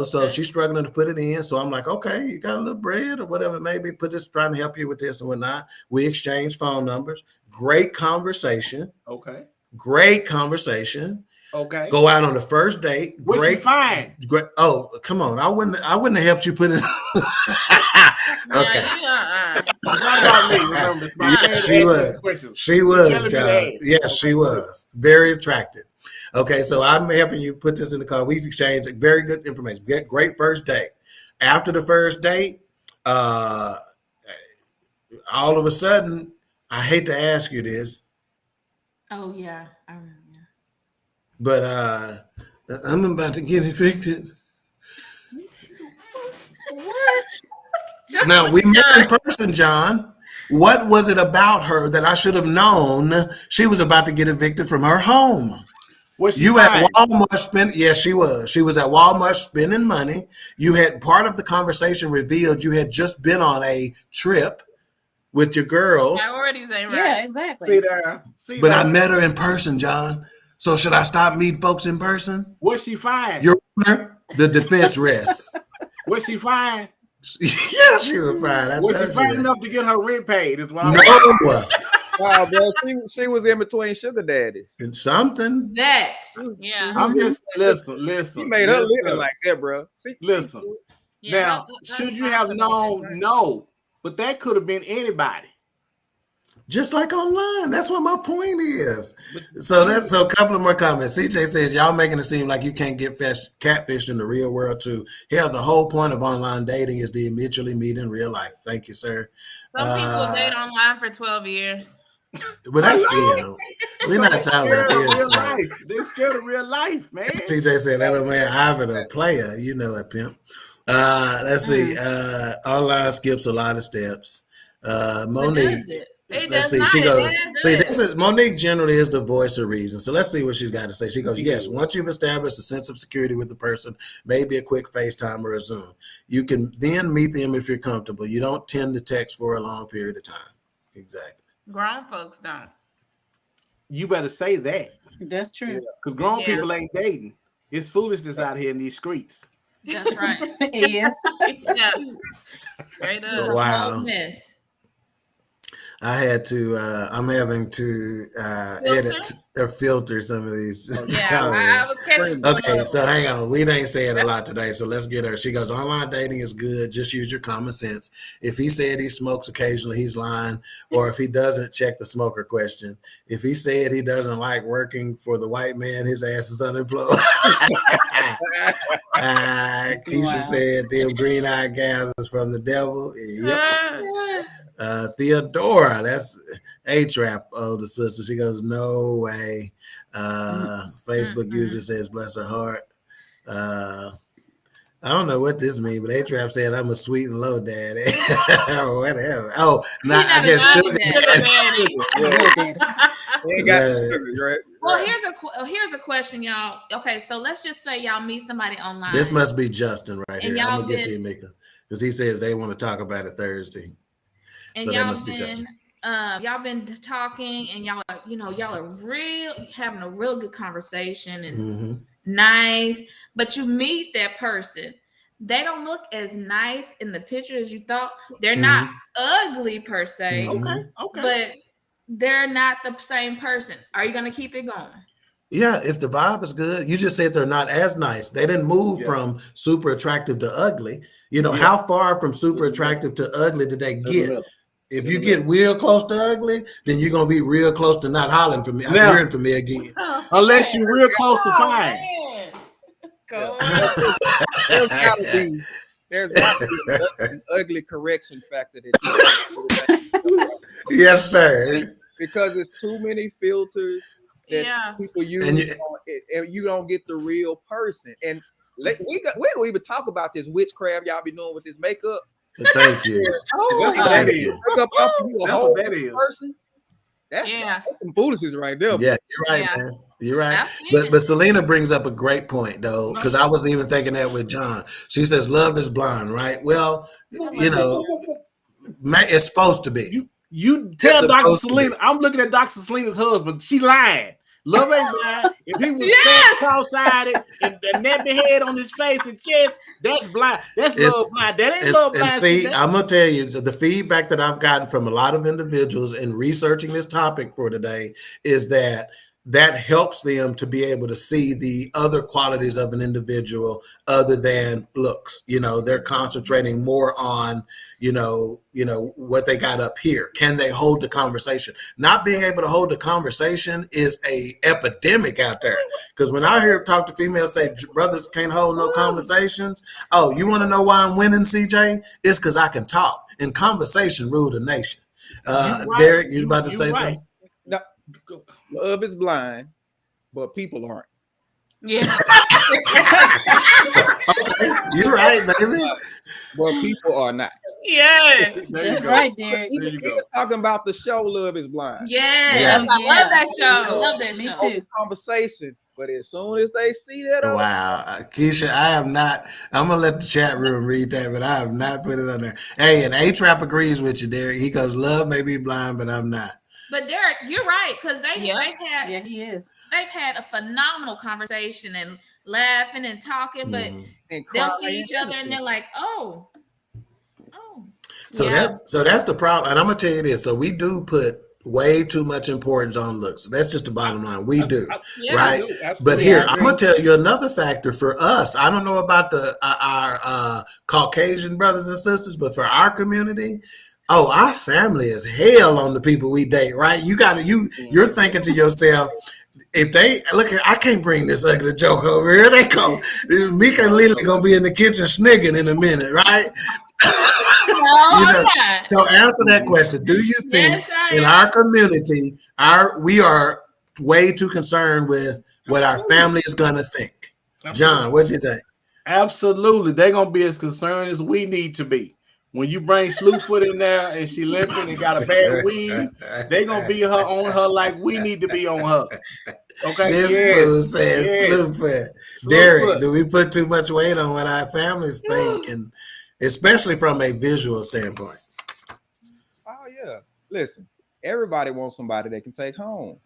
so she's struggling to put it in. So I'm like, okay, you got a little bread or whatever, maybe put this, trying to help you with this and whatnot. We exchange phone numbers. Great conversation. Okay. Great conversation. Okay. Go out on the first date. Great. Fine. Great. Oh, come on. I wouldn't have helped you put it. Okay. She was, John. Yes, she was. Very attractive. Okay, so I'm helping you put this in the car. We exchanged very good information. Great first date. After the first date, all of a sudden, I hate to ask you this. Oh yeah, I remember. But I'm about to get evicted. What? Now, we met in person, John. What was it about her that I should have known she was about to get evicted from her home? Was she you fine? At Walmart spending? Yes, she was. She was at Walmart spending money. You had part of the conversation revealed you had just been on a trip with your girls. Priorities ain't right. Yeah, exactly. See I met her in person, John. So should I stop meeting folks in person? Was she fine? Your Honor, the defense rests. Was she fine? Yeah, she was fine. Was she fine enough to get her rent paid? Is what no. Wow, bro, she was in between sugar daddies. Something. Yeah. I'm just listen. She made her living like that, bro. Listen. Now, should you have known? No, but that could have been anybody. Just like online. That's what my point is. So a couple of more comments. CJ says, y'all making it seem like you can't get catfished in the real world too. Hell, the whole point of online dating is to mutually meet in real life. Thank you, sir. Some people date online for 12 years. But that's we're not talking about real life. They're scared of real life, man. CJ said, that little man Ivan a player. You know it, pimp. Let's see. Online skips a lot of steps. Monique. Let's see. She goes. See, this is Monique. Generally, is the voice of reason. So let's see what she's got to say. She goes, yes. Once you've established a sense of security with the person, maybe a quick FaceTime or a Zoom, you can then meet them if you're comfortable. You don't tend to text for a long period of time. Exactly. Grown folks don't. You better say that. That's true. Because grown people ain't dating. It's foolishness out here in these streets. That's right. Yes. Yeah. Straight up. Wow. I had to. I'm having to edit or filter some of these. Yeah, I was catching. Okay, so hang on. We ain't saying a lot today, so let's get her. She goes, online dating is good. Just use your common sense. If he said he smokes occasionally, he's lying. Or if he doesn't, check the smoker question. If he said he doesn't like working for the white man, his ass is unemployed. Keisha said, them green-eyed gals is from the devil. Yep. Theodora, that's A-Trap older sister. She goes, no way. Facebook user says, bless her heart. I don't know what this means, but A-Trap said I'm a sweet and low daddy or whatever. Oh, not I guess sugar daddy. Ain't got sugar, right? Well, here's a question, y'all. Okay, so let's just say y'all meet somebody online. This must be Justin right here. I'm gonna get to you, Mika, because he says they want to talk about it Thursday. And so that must be Justin. Y'all been talking, and y'all are real having a real good conversation, and it's nice. But you meet that person, they don't look as nice in the picture as you thought. They're not ugly per se, Okay. but they're not the same person. Are you gonna keep it going? Yeah, if the vibe is good. You just said they're not as nice. They didn't move from super attractive to ugly. How far from super attractive to ugly did they get? If you get real close to ugly, then you're gonna be real close to not hollering for me, hearing from me again. Unless you're real close to fine. There's got to be an ugly correction factor that yes, sir. Because it's too many filters that people use, and you don't get the real person. And we don't even talk about this witchcraft y'all be doing with this makeup. Thank you. That's what that is. Person. That's some foolishness right there. Yeah, you're right, man. You're right. But Selena brings up a great point, though, because I wasn't even thinking that with John. She says love is blind, right? Well, it's supposed to be. You tell Dr. Selena, I'm looking at Dr. Selena's husband. She lying. Love ain't blind. If he was cross-sided and nappy head on his face and chest, that's blind. That's love blind. That ain't love blind. See, I'm gonna tell you, the feedback that I've gotten from a lot of individuals in researching this topic for today is that helps them to be able to see the other qualities of an individual other than looks. They're concentrating more on, what they got up here. Can they hold the conversation? Not being able to hold the conversation is a epidemic out there. Because when I talk to females say brothers can't hold no conversations. Oh, you want to know why I'm winning, CJ? It's because I can talk. And conversation rule the nation. Derrick, you about to say something? No. Love is blind, but people aren't. Yeah. Okay, you're right, baby. But people are not. Yes. That's right, Derrick. Even talking about the show Love is Blind. Yes. I love that show. I love that Me show. too. Conversation. But as soon as they see that, wow, Keisha, I have not. I'm gonna let the chat room read that, but I have not put it on there. Hey, and A-Trap agrees with you, Derrick. He goes, "Love may be blind, but I'm not." But Derrick, you're right, because they've had a phenomenal conversation and laughing and talking, but they'll see each other and they're like, oh. So that's the problem. And I'm gonna tell you this. So we do put way too much importance on looks. That's just the bottom line. We do, right? But here, I'm gonna tell you another factor for us. I don't know about our Caucasian brothers and sisters, but for our community, our family is hell on the people we date, right? You're thinking to yourself, if they look, I can't bring this ugly joke over here. They go, Mika and Lily gonna be in the kitchen snigging in a minute, right? So answer that question. Do you think in our community, we are way too concerned with what our family is gonna think? John, what do you think? Absolutely, they're gonna be as concerned as we need to be. When you bring Slewfoot in there and she limping and got a bad weave, they gonna be on her like we need to be on her. Okay. This fool says Slewfoot. Derrick, do we put too much weight on what our families think, and especially from a visual standpoint? Oh yeah. Listen, everybody wants somebody they can take home.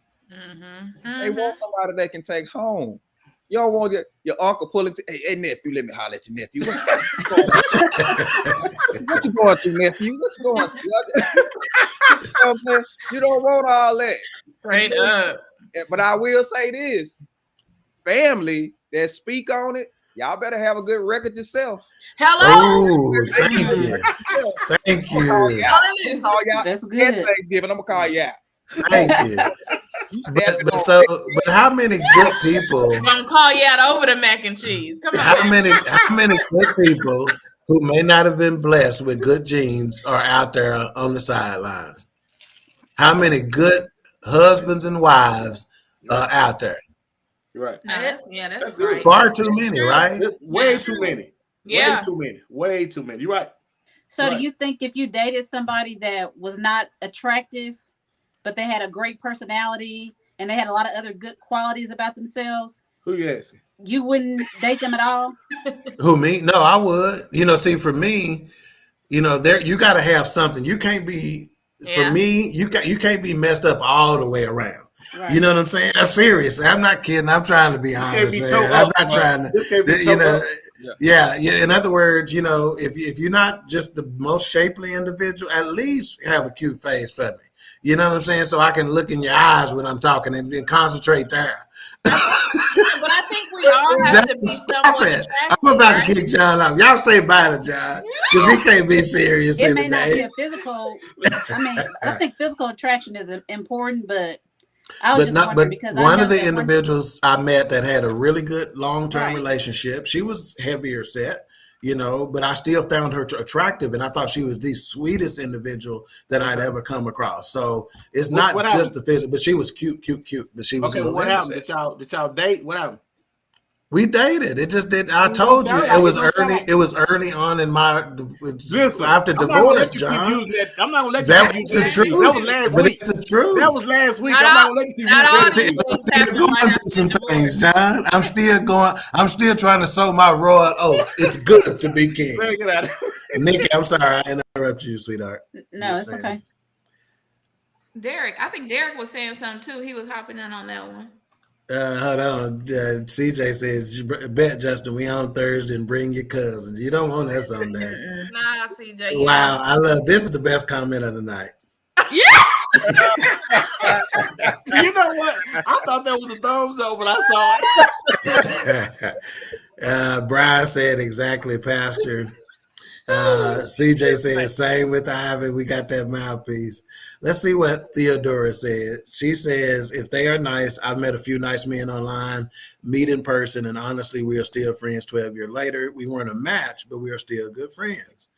They want somebody they can take home. You don't want your uncle pulling. Hey, nephew, let me holler at your nephew. What you going through, nephew? What you going through? You know what I'm saying? You don't want all that. Straight up. But I will say this: family that speak on it, y'all better have a good record yourself. Hello. Oh, thank you. Thank you. That's good. Thanksgiving, I'm gonna call you out. Thank you. But how many good people? I'm gonna call you out over the mac and cheese. Come on. How many good people who may not have been blessed with good genes are out there on the sidelines? How many good husbands and wives are out there? Right. No, that's good. right. Far too many, right? Way too many. Yeah. Way too many. Way too many. You're right. So do you think if you dated somebody that was not attractive, but they had a great personality and they had a lot of other good qualities about themselves, who you asking? You wouldn't date them at all? Who, me? No, I would. See, for me, there you got to have something. You can't be. For me, you can't be messed up all the way around. Right. You know what I'm saying? I'm serious. I'm not kidding. I'm trying to be honest, man. I'm not trying to. Yeah. In other words, if you're not just the most shapely individual, at least have a cute face for me. You know what I'm saying? So I can look in your eyes when I'm talking and concentrate there. But I think we all have to be somewhat attractive. I'm about to kick John off. Y'all say bye to John because he can't be serious. It may not be a physical. I think physical attraction is important, but I was just wondering because one of the individuals I met that had a really good long-term relationship, she was heavier set, but I still found her attractive, and I thought she was the sweetest individual that I'd ever come across. So it's not just the physical, but she was cute. But she was what happened? Did y'all date? What happened? We dated. It just did. I told you it was early. It was early on in my after divorce, John. I'm not gonna let you. That was the truth. That was last week. But it's the truth. That was last week. I'm not gonna let you. I'm still going through some things, John. I'm still going. I'm still trying to sow my royal oats. It's good to be king. Nikki, I'm sorry I interrupted you, sweetheart. No, it's okay. Derrick, I think Derrick was saying something too. He was hopping in on that one. Hold on. CJ says, bet, Justin, we on Thursday and bring your cousins. You don't want that song there. Nah, CJ. Wow. I love this. Is the best comment of the night. Yes. You know what? I thought that was a thumbs up when I saw it. Brian said exactly, Pastor. CJ said, same with Ivan. We got that mouthpiece. Let's see what Theodora said. She says, if they are nice, I've met a few nice men online, meet in person, and honestly, we are still friends 12 years later. We weren't a match, but we are still good friends.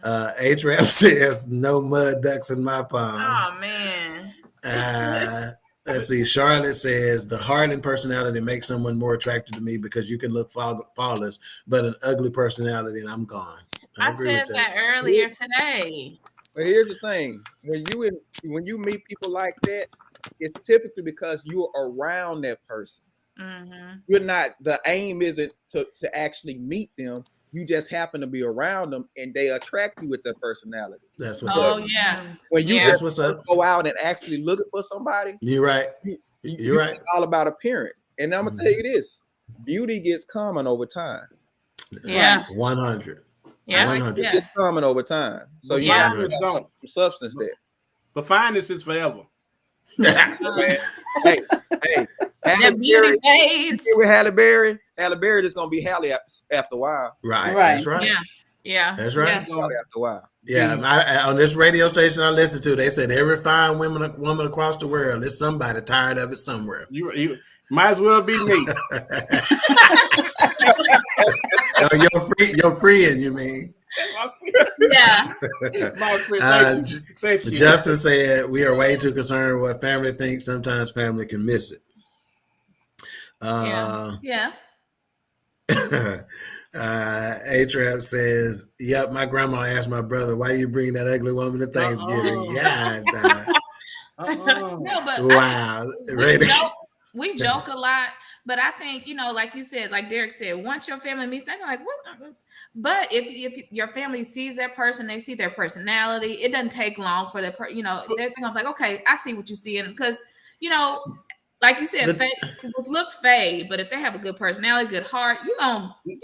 H-Rap says, no mud ducks in my pond. Oh, man. Let's see. Charlotte says, the heart and personality make someone more attractive to me because you can look flawless, but an ugly personality and I'm gone. I said that earlier today. But here's the thing: when you meet people like that, it's typically because you're around that person. Mm-hmm. You're not. The aim isn't to actually meet them. You just happen to be around them, and they attract you with their personality. That's what's up. Oh yeah. When you go out and actually look for somebody, you're right. You're right. It's all about appearance, and I'm gonna tell you this: beauty gets common over time. Yeah, 100. Yeah, 100. It's coming over time. So you have some substance there. But finance is forever. hey, Halle Berry. With Halle Berry is gonna be Halle after a while. Right. That's right. Yeah. That's right. Halle after a while. Yeah. On this radio station I listen to, they said every fine woman across the world is somebody tired of it somewhere. You might as well be me. Your friend, you mean? Yeah. Thank you. Justin said we are way too concerned with what family thinks. Sometimes family can miss it. A-Trap says, yep, my grandma asked my brother, why you bring that ugly woman to Thanksgiving? No, but wow. We joke a lot, but I think, like you said, like Derrick said, once your family meets, they're like, what? But if your family sees that person, they see their personality, it doesn't take long for that they're like, okay, I see what you see. And because, like you said, looks fade, but if they have a good personality, good heart, you're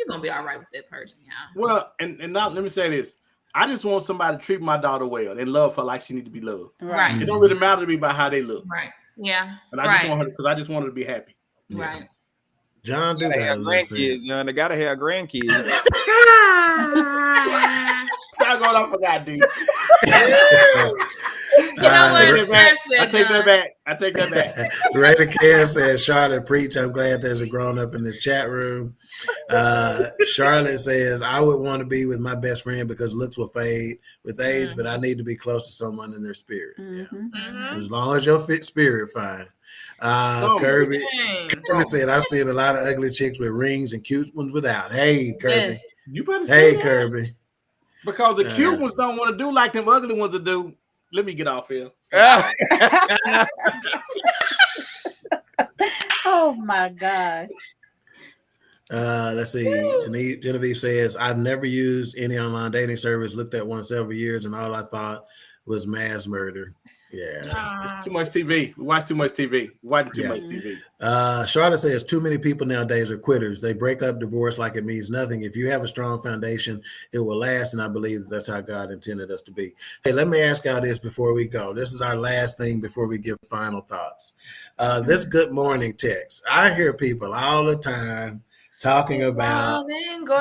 gonna be all right with that person, yeah. Well, and now let me say this. I just want somebody to treat my daughter well and love her like she need to be loved. Right. It don't really matter to me about how they look. Right. Yeah. But I just want her because I just want her to be happy. Yeah. Right. John do have grandkids, John. They gotta have grandkids. Stop going off for that, dude. You know what? I take that back. I take that back. Raider Cam says, Charlotte, preach. I'm glad there's a grown up in this chat room. Charlotte says, I would want to be with my best friend because looks will fade with age, but I need to be close to someone in their spirit. Yeah. As long as your spirit fine. Kirby said, I've seen a lot of ugly chicks with rings and cute ones without. Hey, Kirby. Yes. You better say that. Kirby. Because the cute ones don't want to do like them ugly ones to do. Let me get off here. Oh my gosh. Let's see. Genevieve says, I've never used any online dating service, looked at one several years, and all I thought was mass murder. Yeah. It's too much TV. We watch too much TV. Watching too much TV. Charlotte says too many people nowadays are quitters. They break up, divorce like it means nothing. If you have a strong foundation, it will last. And I believe that's how God intended us to be. Hey, let me ask y'all this before we go. This is our last thing before we give final thoughts. This good morning text. I hear people all the time talking about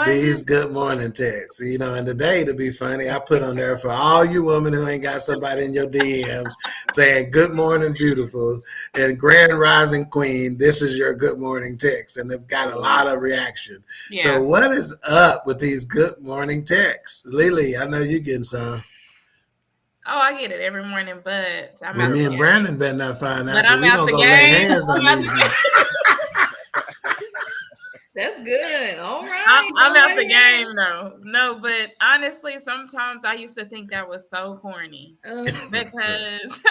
these good morning texts, and today, to be funny, I put on there for all you women who ain't got somebody in your DMs saying good morning, beautiful, and grand rising queen, this is your good morning text, and they've got a lot of reaction. Yeah. So what is up with these good morning texts? Lily, I know you're getting some. Oh, I get it every morning, but me and Brandon better not find out. But I'm we out gonna the go game. lay hands on these. That's good. All right. I'm out the game though. No, but honestly, sometimes I used to think that was so corny because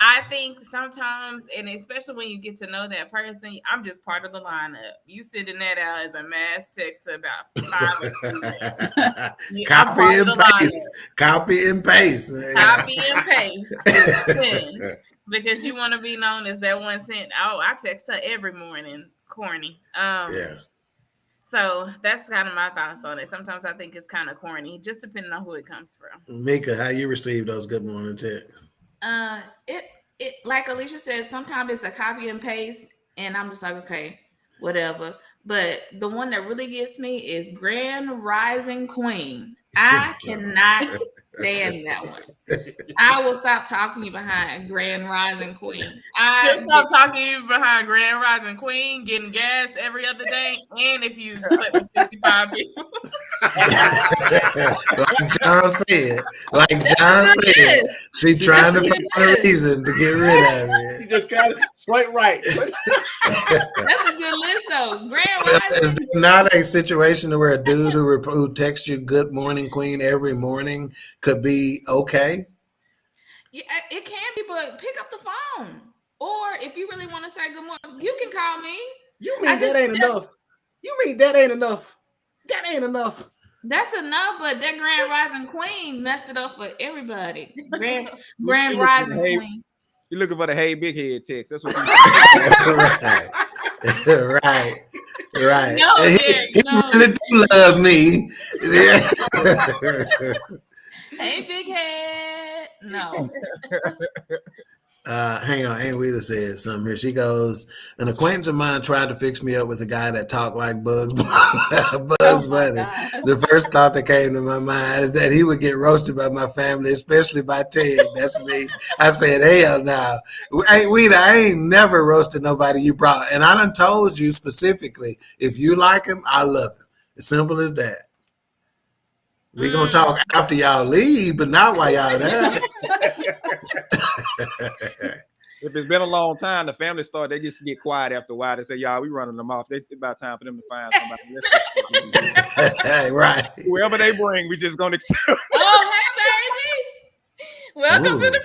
I think sometimes, and especially when you get to know that person, I'm just part of the lineup. You sending that out as a mass text to about 5 or 6. Copy and paste. Copy and paste. Because you want to be known as that one sent. Oh, I text her every morning. Corny. Yeah. So that's kind of my thoughts on it. Sometimes I think it's kind of corny, just depending on who it comes from. Mika, how you receive those good morning texts? It like Alicia said, sometimes it's a copy and paste, and I'm just like, okay, whatever. But the one that really gets me is Grand Rising Queen. I cannot stand that one. I will stop talking to you behind Grand Rising Queen. She'll stop talking to you behind Grand Rising Queen, getting gas every other day, and if you slept with 55 people. Like John said, she's trying to find a reason to get rid of it. She just got it swipe right. That's a good list, though. Grand Rising. Is not a situation where a dude who texts you "Good morning, Queen" every morning could be okay? Yeah, it can be, but pick up the phone. Or if you really want to say good morning, you can call me. You mean that ain't enough? You mean that ain't enough? That ain't enough. That's enough, but that Grand Rising Queen messed it up for everybody. Grand Rising Queen. You're looking for the hey big head text. That's what you Right. No, he really do love me. Hey, big head. No. Hang on, Aunt Wheeler said something here. She goes, an acquaintance of mine tried to fix me up with a guy that talked like Bugs Bunny. The first thought that came to my mind is that he would get roasted by my family, especially by Ted. That's me. I said, hell no. Aunt Wheeler, I ain't never roasted nobody you brought. And I done told you specifically, if you like him, I love him. As simple as that. We're going to talk after y'all leave, but not while y'all there. If it's been a long time, the family they just get quiet after a while. They say, y'all, we running them off. It's about time for them to find somebody. Right. Whoever they bring, we just going to accept. Oh, hey, baby. Welcome to the family.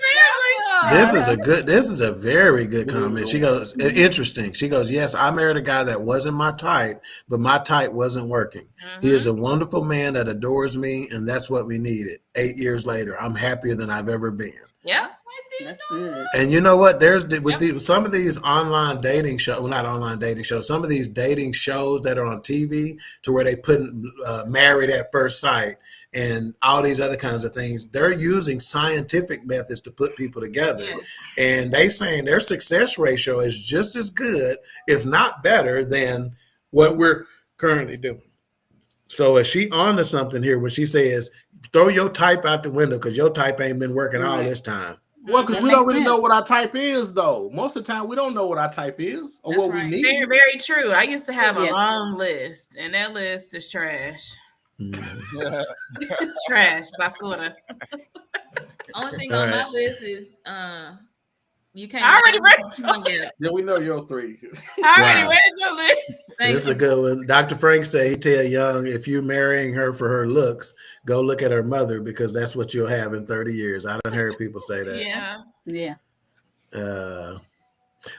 This is a very good comment. She goes, interesting. She goes, yes, I married a guy that wasn't my type, but my type wasn't working. He is a wonderful man that adores me, and that's what we needed. 8 years later, I'm happier than I've ever been. Yeah. That's good. And you know what? There's some of these online dating shows, well, not online dating shows, some of these dating shows that are on TV to where they put married at first sight and all these other kinds of things. They're using scientific methods to put people together. Yes. And they saying their success ratio is just as good, if not better, than what we're currently doing. So is she on to something here when she says, throw your type out the window because your type ain't been working all this time? Well, because That we don't makes really know sense. what our type is, though. Most of the time, we don't know what our type is or That's what right. we need. Very, very true. I used to have a Yeah. long list, and that list is trash. Mhm. It's trash, basura. Only thing All on my right. list is you can't. I already read tongue out. Yeah, we know your 3. I already Wow. read your list. Thank This is a you. good one. Dr. Frank said he tell Young, if you're marrying her for her looks, go look at her mother because that's what you'll have in 30 years. I done heard people say that. Yeah. Yeah.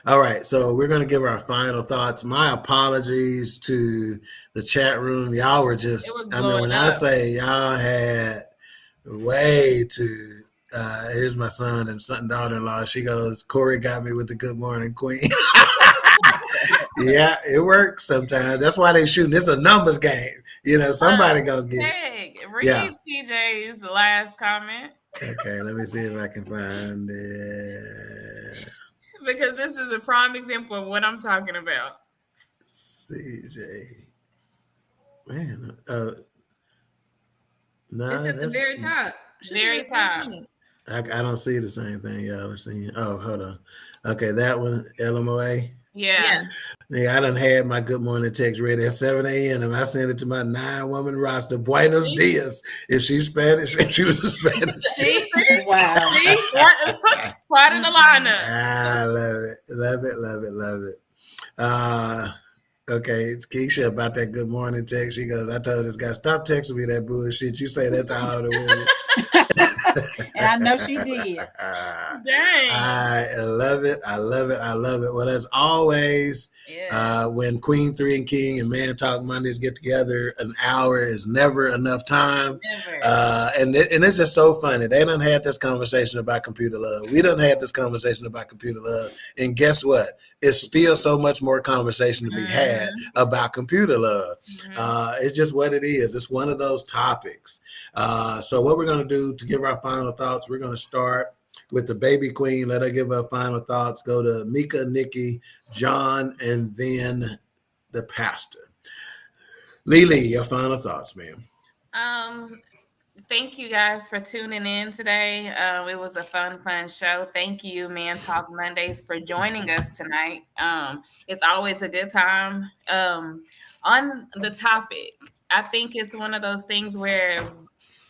All right, so we're going to give our final thoughts. My apologies to the chat room. Y'all were just, was I mean, blowing when I up. say y'all had way too, here's my son and son daughter-in-law. She goes, Corey got me with the good morning queen. Yeah, it works sometimes. That's why they shooting. It's a numbers game. You know, somebody gonna get it. Hey, read Yeah. CJ's last comment Okay, let me see if I can find it. because this is a prime example of what I'm talking about. CJ. Man, no, It's at the very top. Very top. I don't see the same thing y'all are seeing. Oh, hold on. Okay, that one, LMOA. Yeah. Yeah, I done had my good morning text ready at 7 a.m. and I sent it to my 9-woman roster. Buenos dias. If she's Spanish, if she was a Spanish. See? Wow. See? Quite in the lineup. I love it. Love it, love it, love it. Okay, it's Keisha about that good morning text. She goes, I told this guy, stop texting me that bullshit. You say that to all the women. And I know she did. Dang. I love it. I love it. I love it. Well, as always, Yeah. when Queen3 and King and Man Talk Mondays get together, an hour is never enough time. Never. And it's just so funny. They done had this conversation about computer love. We done had this conversation about computer love. And guess what? It's still so much more conversation to be had about computer love. It's just what it is. It's one of those topics. So what we're going to do to give our final thoughts, we're going to start with the baby queen. Let her give her final thoughts. Go to Mika, Nikki, John, and then the pastor. Lily, your final thoughts, ma'am. Thank you guys for tuning in today. It was a fun show. Thank you, Man Talk Mondays, for joining us tonight. It's always a good time. On the topic, I think it's one of those things where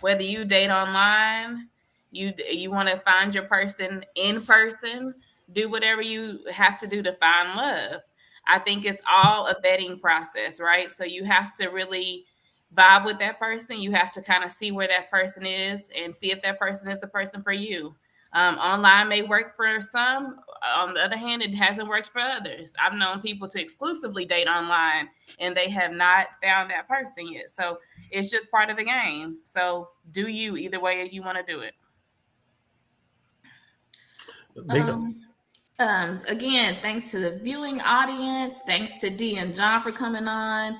whether you date online, you want to find your person in person, do whatever you have to do to find love. I think it's all a vetting process, right? So you have to really vibe with that person. You have to kind of see where that person is and see if that person is the person for you. Online may work for some. On the other hand, it hasn't worked for others. I've known people to exclusively date online and they have not found that person yet. So it's just part of the game. So do you either way you want to do it. Again, thanks to the viewing audience. Thanks to Dee and John for coming on.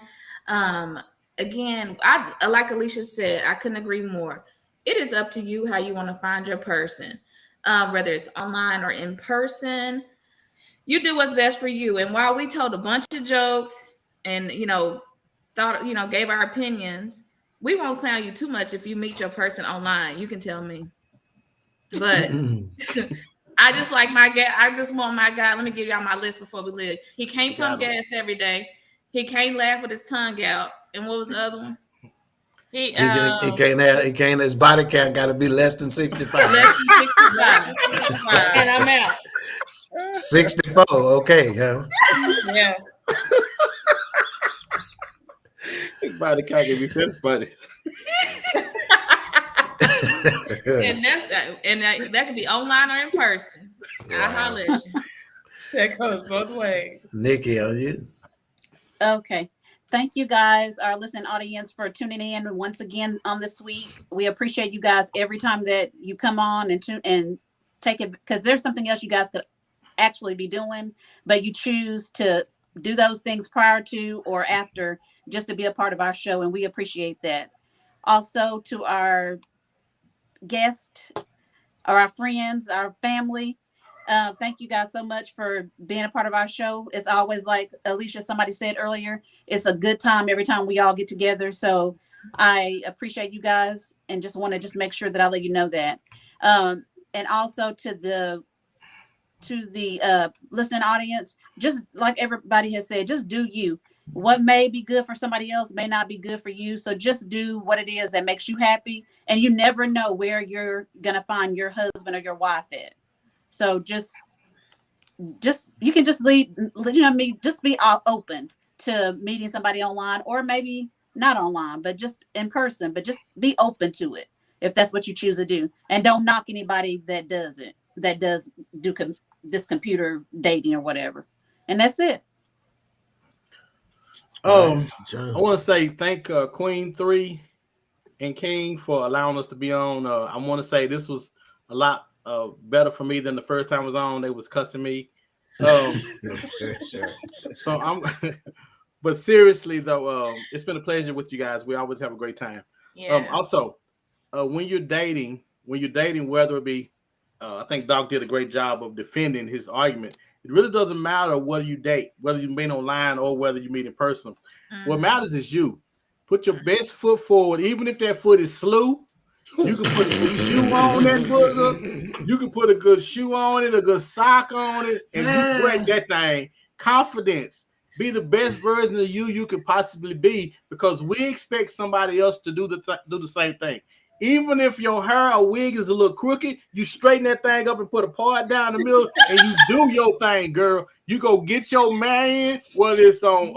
Again, I like Alicia said, I couldn't agree more. It is up to you how you want to find your person, whether it's online or in person. You do what's best for you. And while we told a bunch of jokes and gave our opinions, we won't clown you too much if you meet your person online. You can tell me, but. I just like my guy. I just want my guy. Let me give y'all my list before we leave. He can't pump gas every day. He can't laugh with his tongue out. And what was the other one? He can't. His body count got to be less than 65. Less than 65. And I'm out. 64. Okay, huh? Yeah. His body count can be fist buddy. and that could be online or in person. Wow. I'll holler at you. That goes both ways. Nikki, on you. Okay. Thank you guys, our listening audience, for tuning in once again on this week. We appreciate you guys every time that you come on and take it, because there's something else you guys could actually be doing, but you choose to do those things prior to or after just to be a part of our show, and we appreciate that. Also, to our guest or our friends, our family, thank you guys so much for being a part of our show. It's always, like Alicia, somebody said earlier, it's a good time every time we all get together. So I appreciate you guys, and just want to just make sure that I let you know that. And also to the listening audience, just like everybody has said, just do you. What may be good for somebody else may not be good for you. So just do what it is that makes you happy. And you never know where you're going to find your husband or your wife at. So just you can just leave, just be open to meeting somebody online, or maybe not online, but just in person, but just be open to it if that's what you choose to do. And don't knock anybody that does it, that does do this computer dating or whatever. And that's it. I want to say thank Queen3 and King for allowing us to be on. I want to say this was a lot better for me than the first time I was on. They was cussing me. So I'm, but seriously though, it's been a pleasure with you guys. We always have a great time. Yeah. Also, when you're dating, whether it be, I think Doc did a great job of defending his argument. It really doesn't matter whether you date, whether you meet online or whether you meet in person. Mm-hmm. What matters is you. Put your best foot forward, even if that foot is slew. You can put a good shoe on that booger. You can put a good shoe on it, a good sock on it, and you break that thing. Confidence. Be the best version of you can possibly be, because we expect somebody else to do the same thing. Even if your hair or wig is a little crooked, you straighten that thing up and put a part down the middle, and you do your thing, girl. You go get your man, whether it's on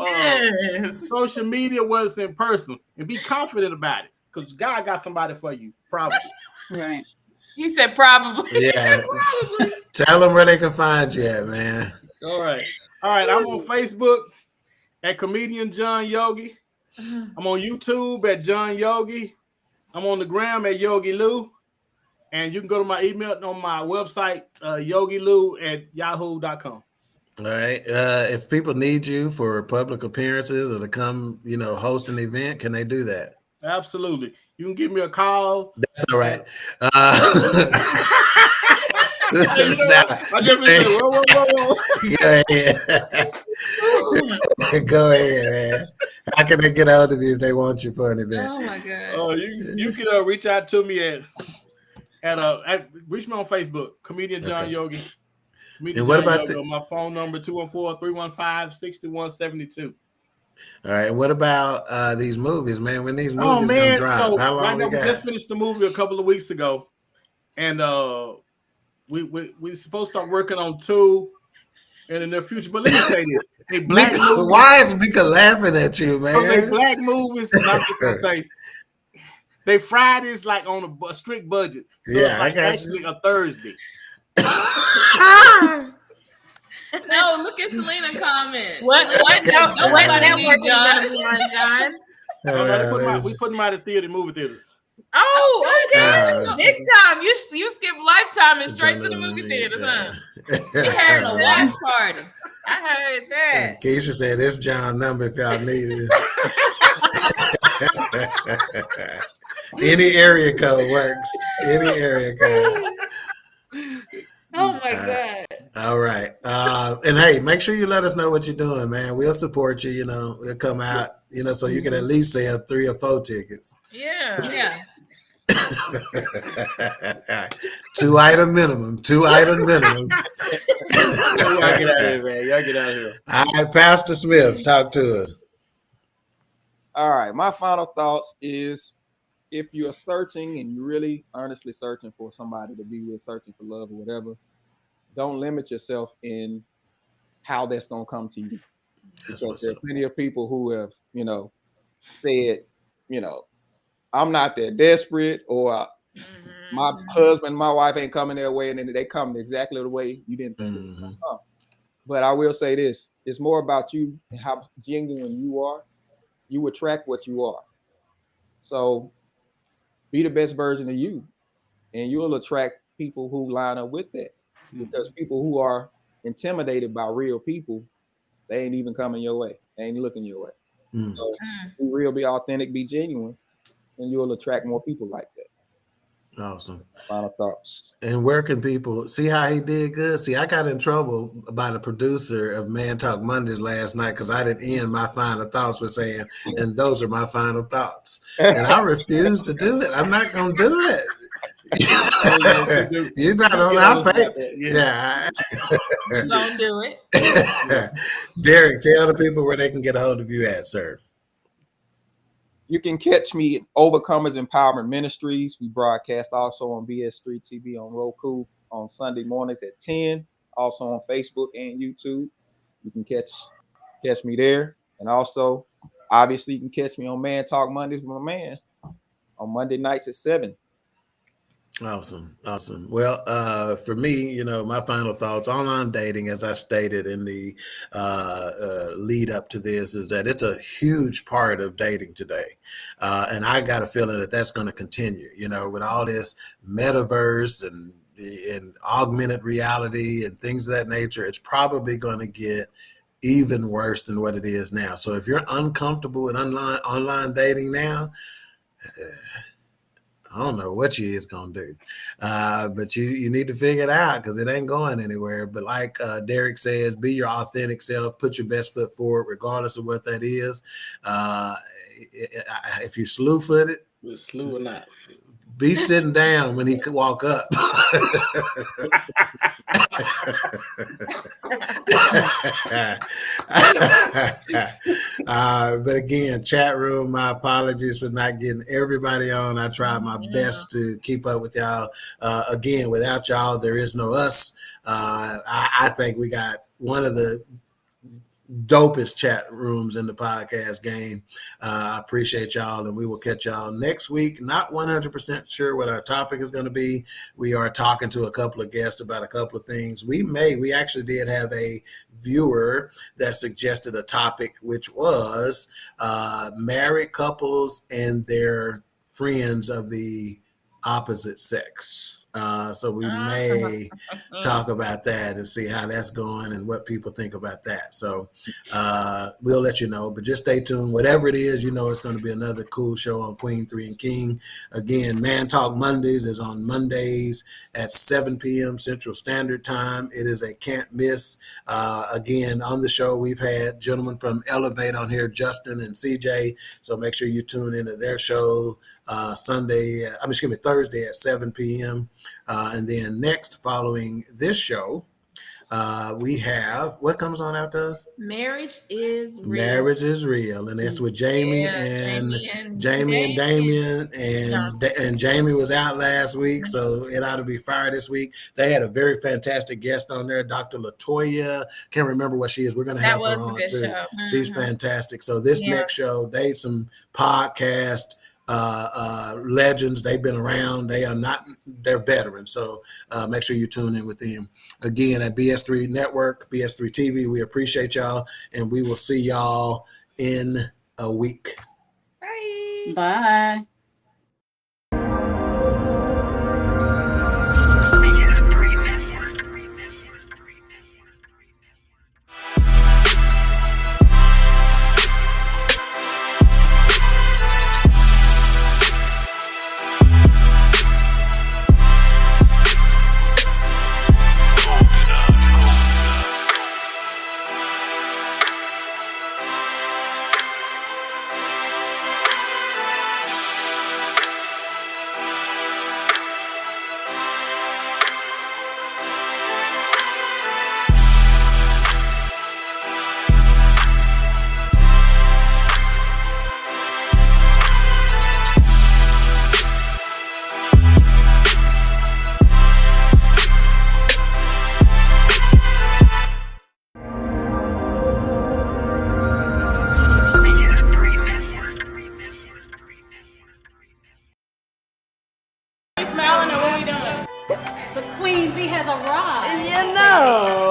social media, whether it's in person, and be confident about it, because God got somebody for you, probably. Right. He said probably. Yeah. Probably. Tell them where they can find you at, man. All right. I'm on Facebook at Comedian John Yogi. I'm on YouTube at John Yogi. I'm on the gram at Yogi Lou, and you can go to my email on my website, yogilou@yahoo.com. All right. If people need you for public appearances or to come, host an event, can they do that? Absolutely. You can give me a call. That's all right. I just say, whoa. Go ahead, man. How can they get out of you if they want you for an event? Oh my God. Oh, you can reach out to me at reach me on Facebook, Comedian John Yogi. And what about my phone number 214-315-6172. All right. What about these movies, man? When these movies gonna drop? So how long right now we just finished the movie a couple of weeks ago, and we supposed to start working on 2 in the near future. But let me say this: they black movies. Why is Mika laughing at you, man? They black movies. And I'm just gonna say they Fridays like on a strict budget. So it's like actually a Thursday. No, look at Selena comment. What network is gonna be on, John? We put them out of movie theaters. Oh, okay. Big time. You skip Lifetime and straight to the movie theaters, huh? We heard a watch party. I heard that. Keisha said it's John's number if y'all need it. Any area code works. Any area code. Oh my God. All right. And hey, make sure you let us know what you're doing, man. We'll support you, we'll come out, so you can at least sell 3 or 4 tickets. Yeah. 2 item minimum. Y'all get out of here, man. Y'all get out of here. All right, Pastor Smith, talk to us. All right. My final thoughts is, if you're searching and you're really earnestly searching for somebody to be with, searching for love or whatever, don't limit yourself in how that's going to come to you. Because there's plenty of people who have, said, I'm not that desperate, or my husband, my wife ain't coming their way, and then they come exactly the way you didn't think they would come. But I will say this: it's more about you and how genuine you are. You attract what you are. So be the best version of you, and you'll attract people who line up with that. Because people who are intimidated by real people, they ain't even coming your way. They ain't looking your way. So be real, be authentic, be genuine, and you'll attract more people like that. Awesome. Final thoughts. And where can people see how he did good? See, I got in trouble by the producer of Man Talk Mondays last night because I didn't end my final thoughts with saying, and those are my final thoughts. And I refuse to do it. I'm not going to do it. You're not on our page. Yeah. Don't do it. Derrick, tell the people where they can get a hold of you at, sir. You can catch me at Overcomers Empowerment Ministries. We broadcast also on BS3 TV on Roku on Sunday mornings at 10. Also on Facebook and YouTube. You can catch me there. And also, obviously, you can catch me on Man Talk Mondays with my man on Monday nights at 7. Awesome. Well, for me, my final thoughts online dating, as I stated in the lead up to this, is that it's a huge part of dating today. And I got a feeling that that's going to continue, with all this metaverse and augmented reality and things of that nature. It's probably going to get even worse than what it is now. So if you're uncomfortable with online dating now, I don't know what you is going to do, but you need to figure it out because it ain't going anywhere. But like Derrick says, be your authentic self, put your best foot forward, regardless of what that is. If you slew-footed, slew or not, be sitting down when he could walk up. But again, chat room, my apologies for not getting everybody on. I tried my best to keep up with y'all. Again, without y'all, there is no us. I think we got one of the dopest chat rooms in the podcast game. I appreciate y'all, and we will catch y'all next week. Not 100% sure what our topic is going to be. We are talking to a couple of guests about a couple of things. We actually did have a viewer that suggested a topic, which was married couples and their friends of the opposite sex. So we may talk about that and see how that's going and what people think about that. So we'll let you know, but just stay tuned. Whatever it is, it's going to be another cool show on Queen3 King. Again, Man Talk Mondays is on Mondays at 7 p.m. Central Standard Time. It is a can't miss. Again, on the show, we've had gentlemen from Elevate on here, Justin and CJ. So make sure you tune into their show Thursday at 7 p.m. And then next, following this show, we have, what comes on after us? Marriage is Real. Marriage is Real, and it's with Jamie and Damien, and Jamie was out last week, so it ought to be fire this week. They had a very fantastic guest on there, Dr. Latoya. Can't remember what she is. We're going to have her on too. She's fantastic. So this next show, they some podcast legends. They've been around. They're veterans. So make sure you tune in with them. Again, at BS3 Network, BS3 TV, we appreciate y'all, and we will see y'all in a week. Bye. Bye. The Queen Bee has arrived.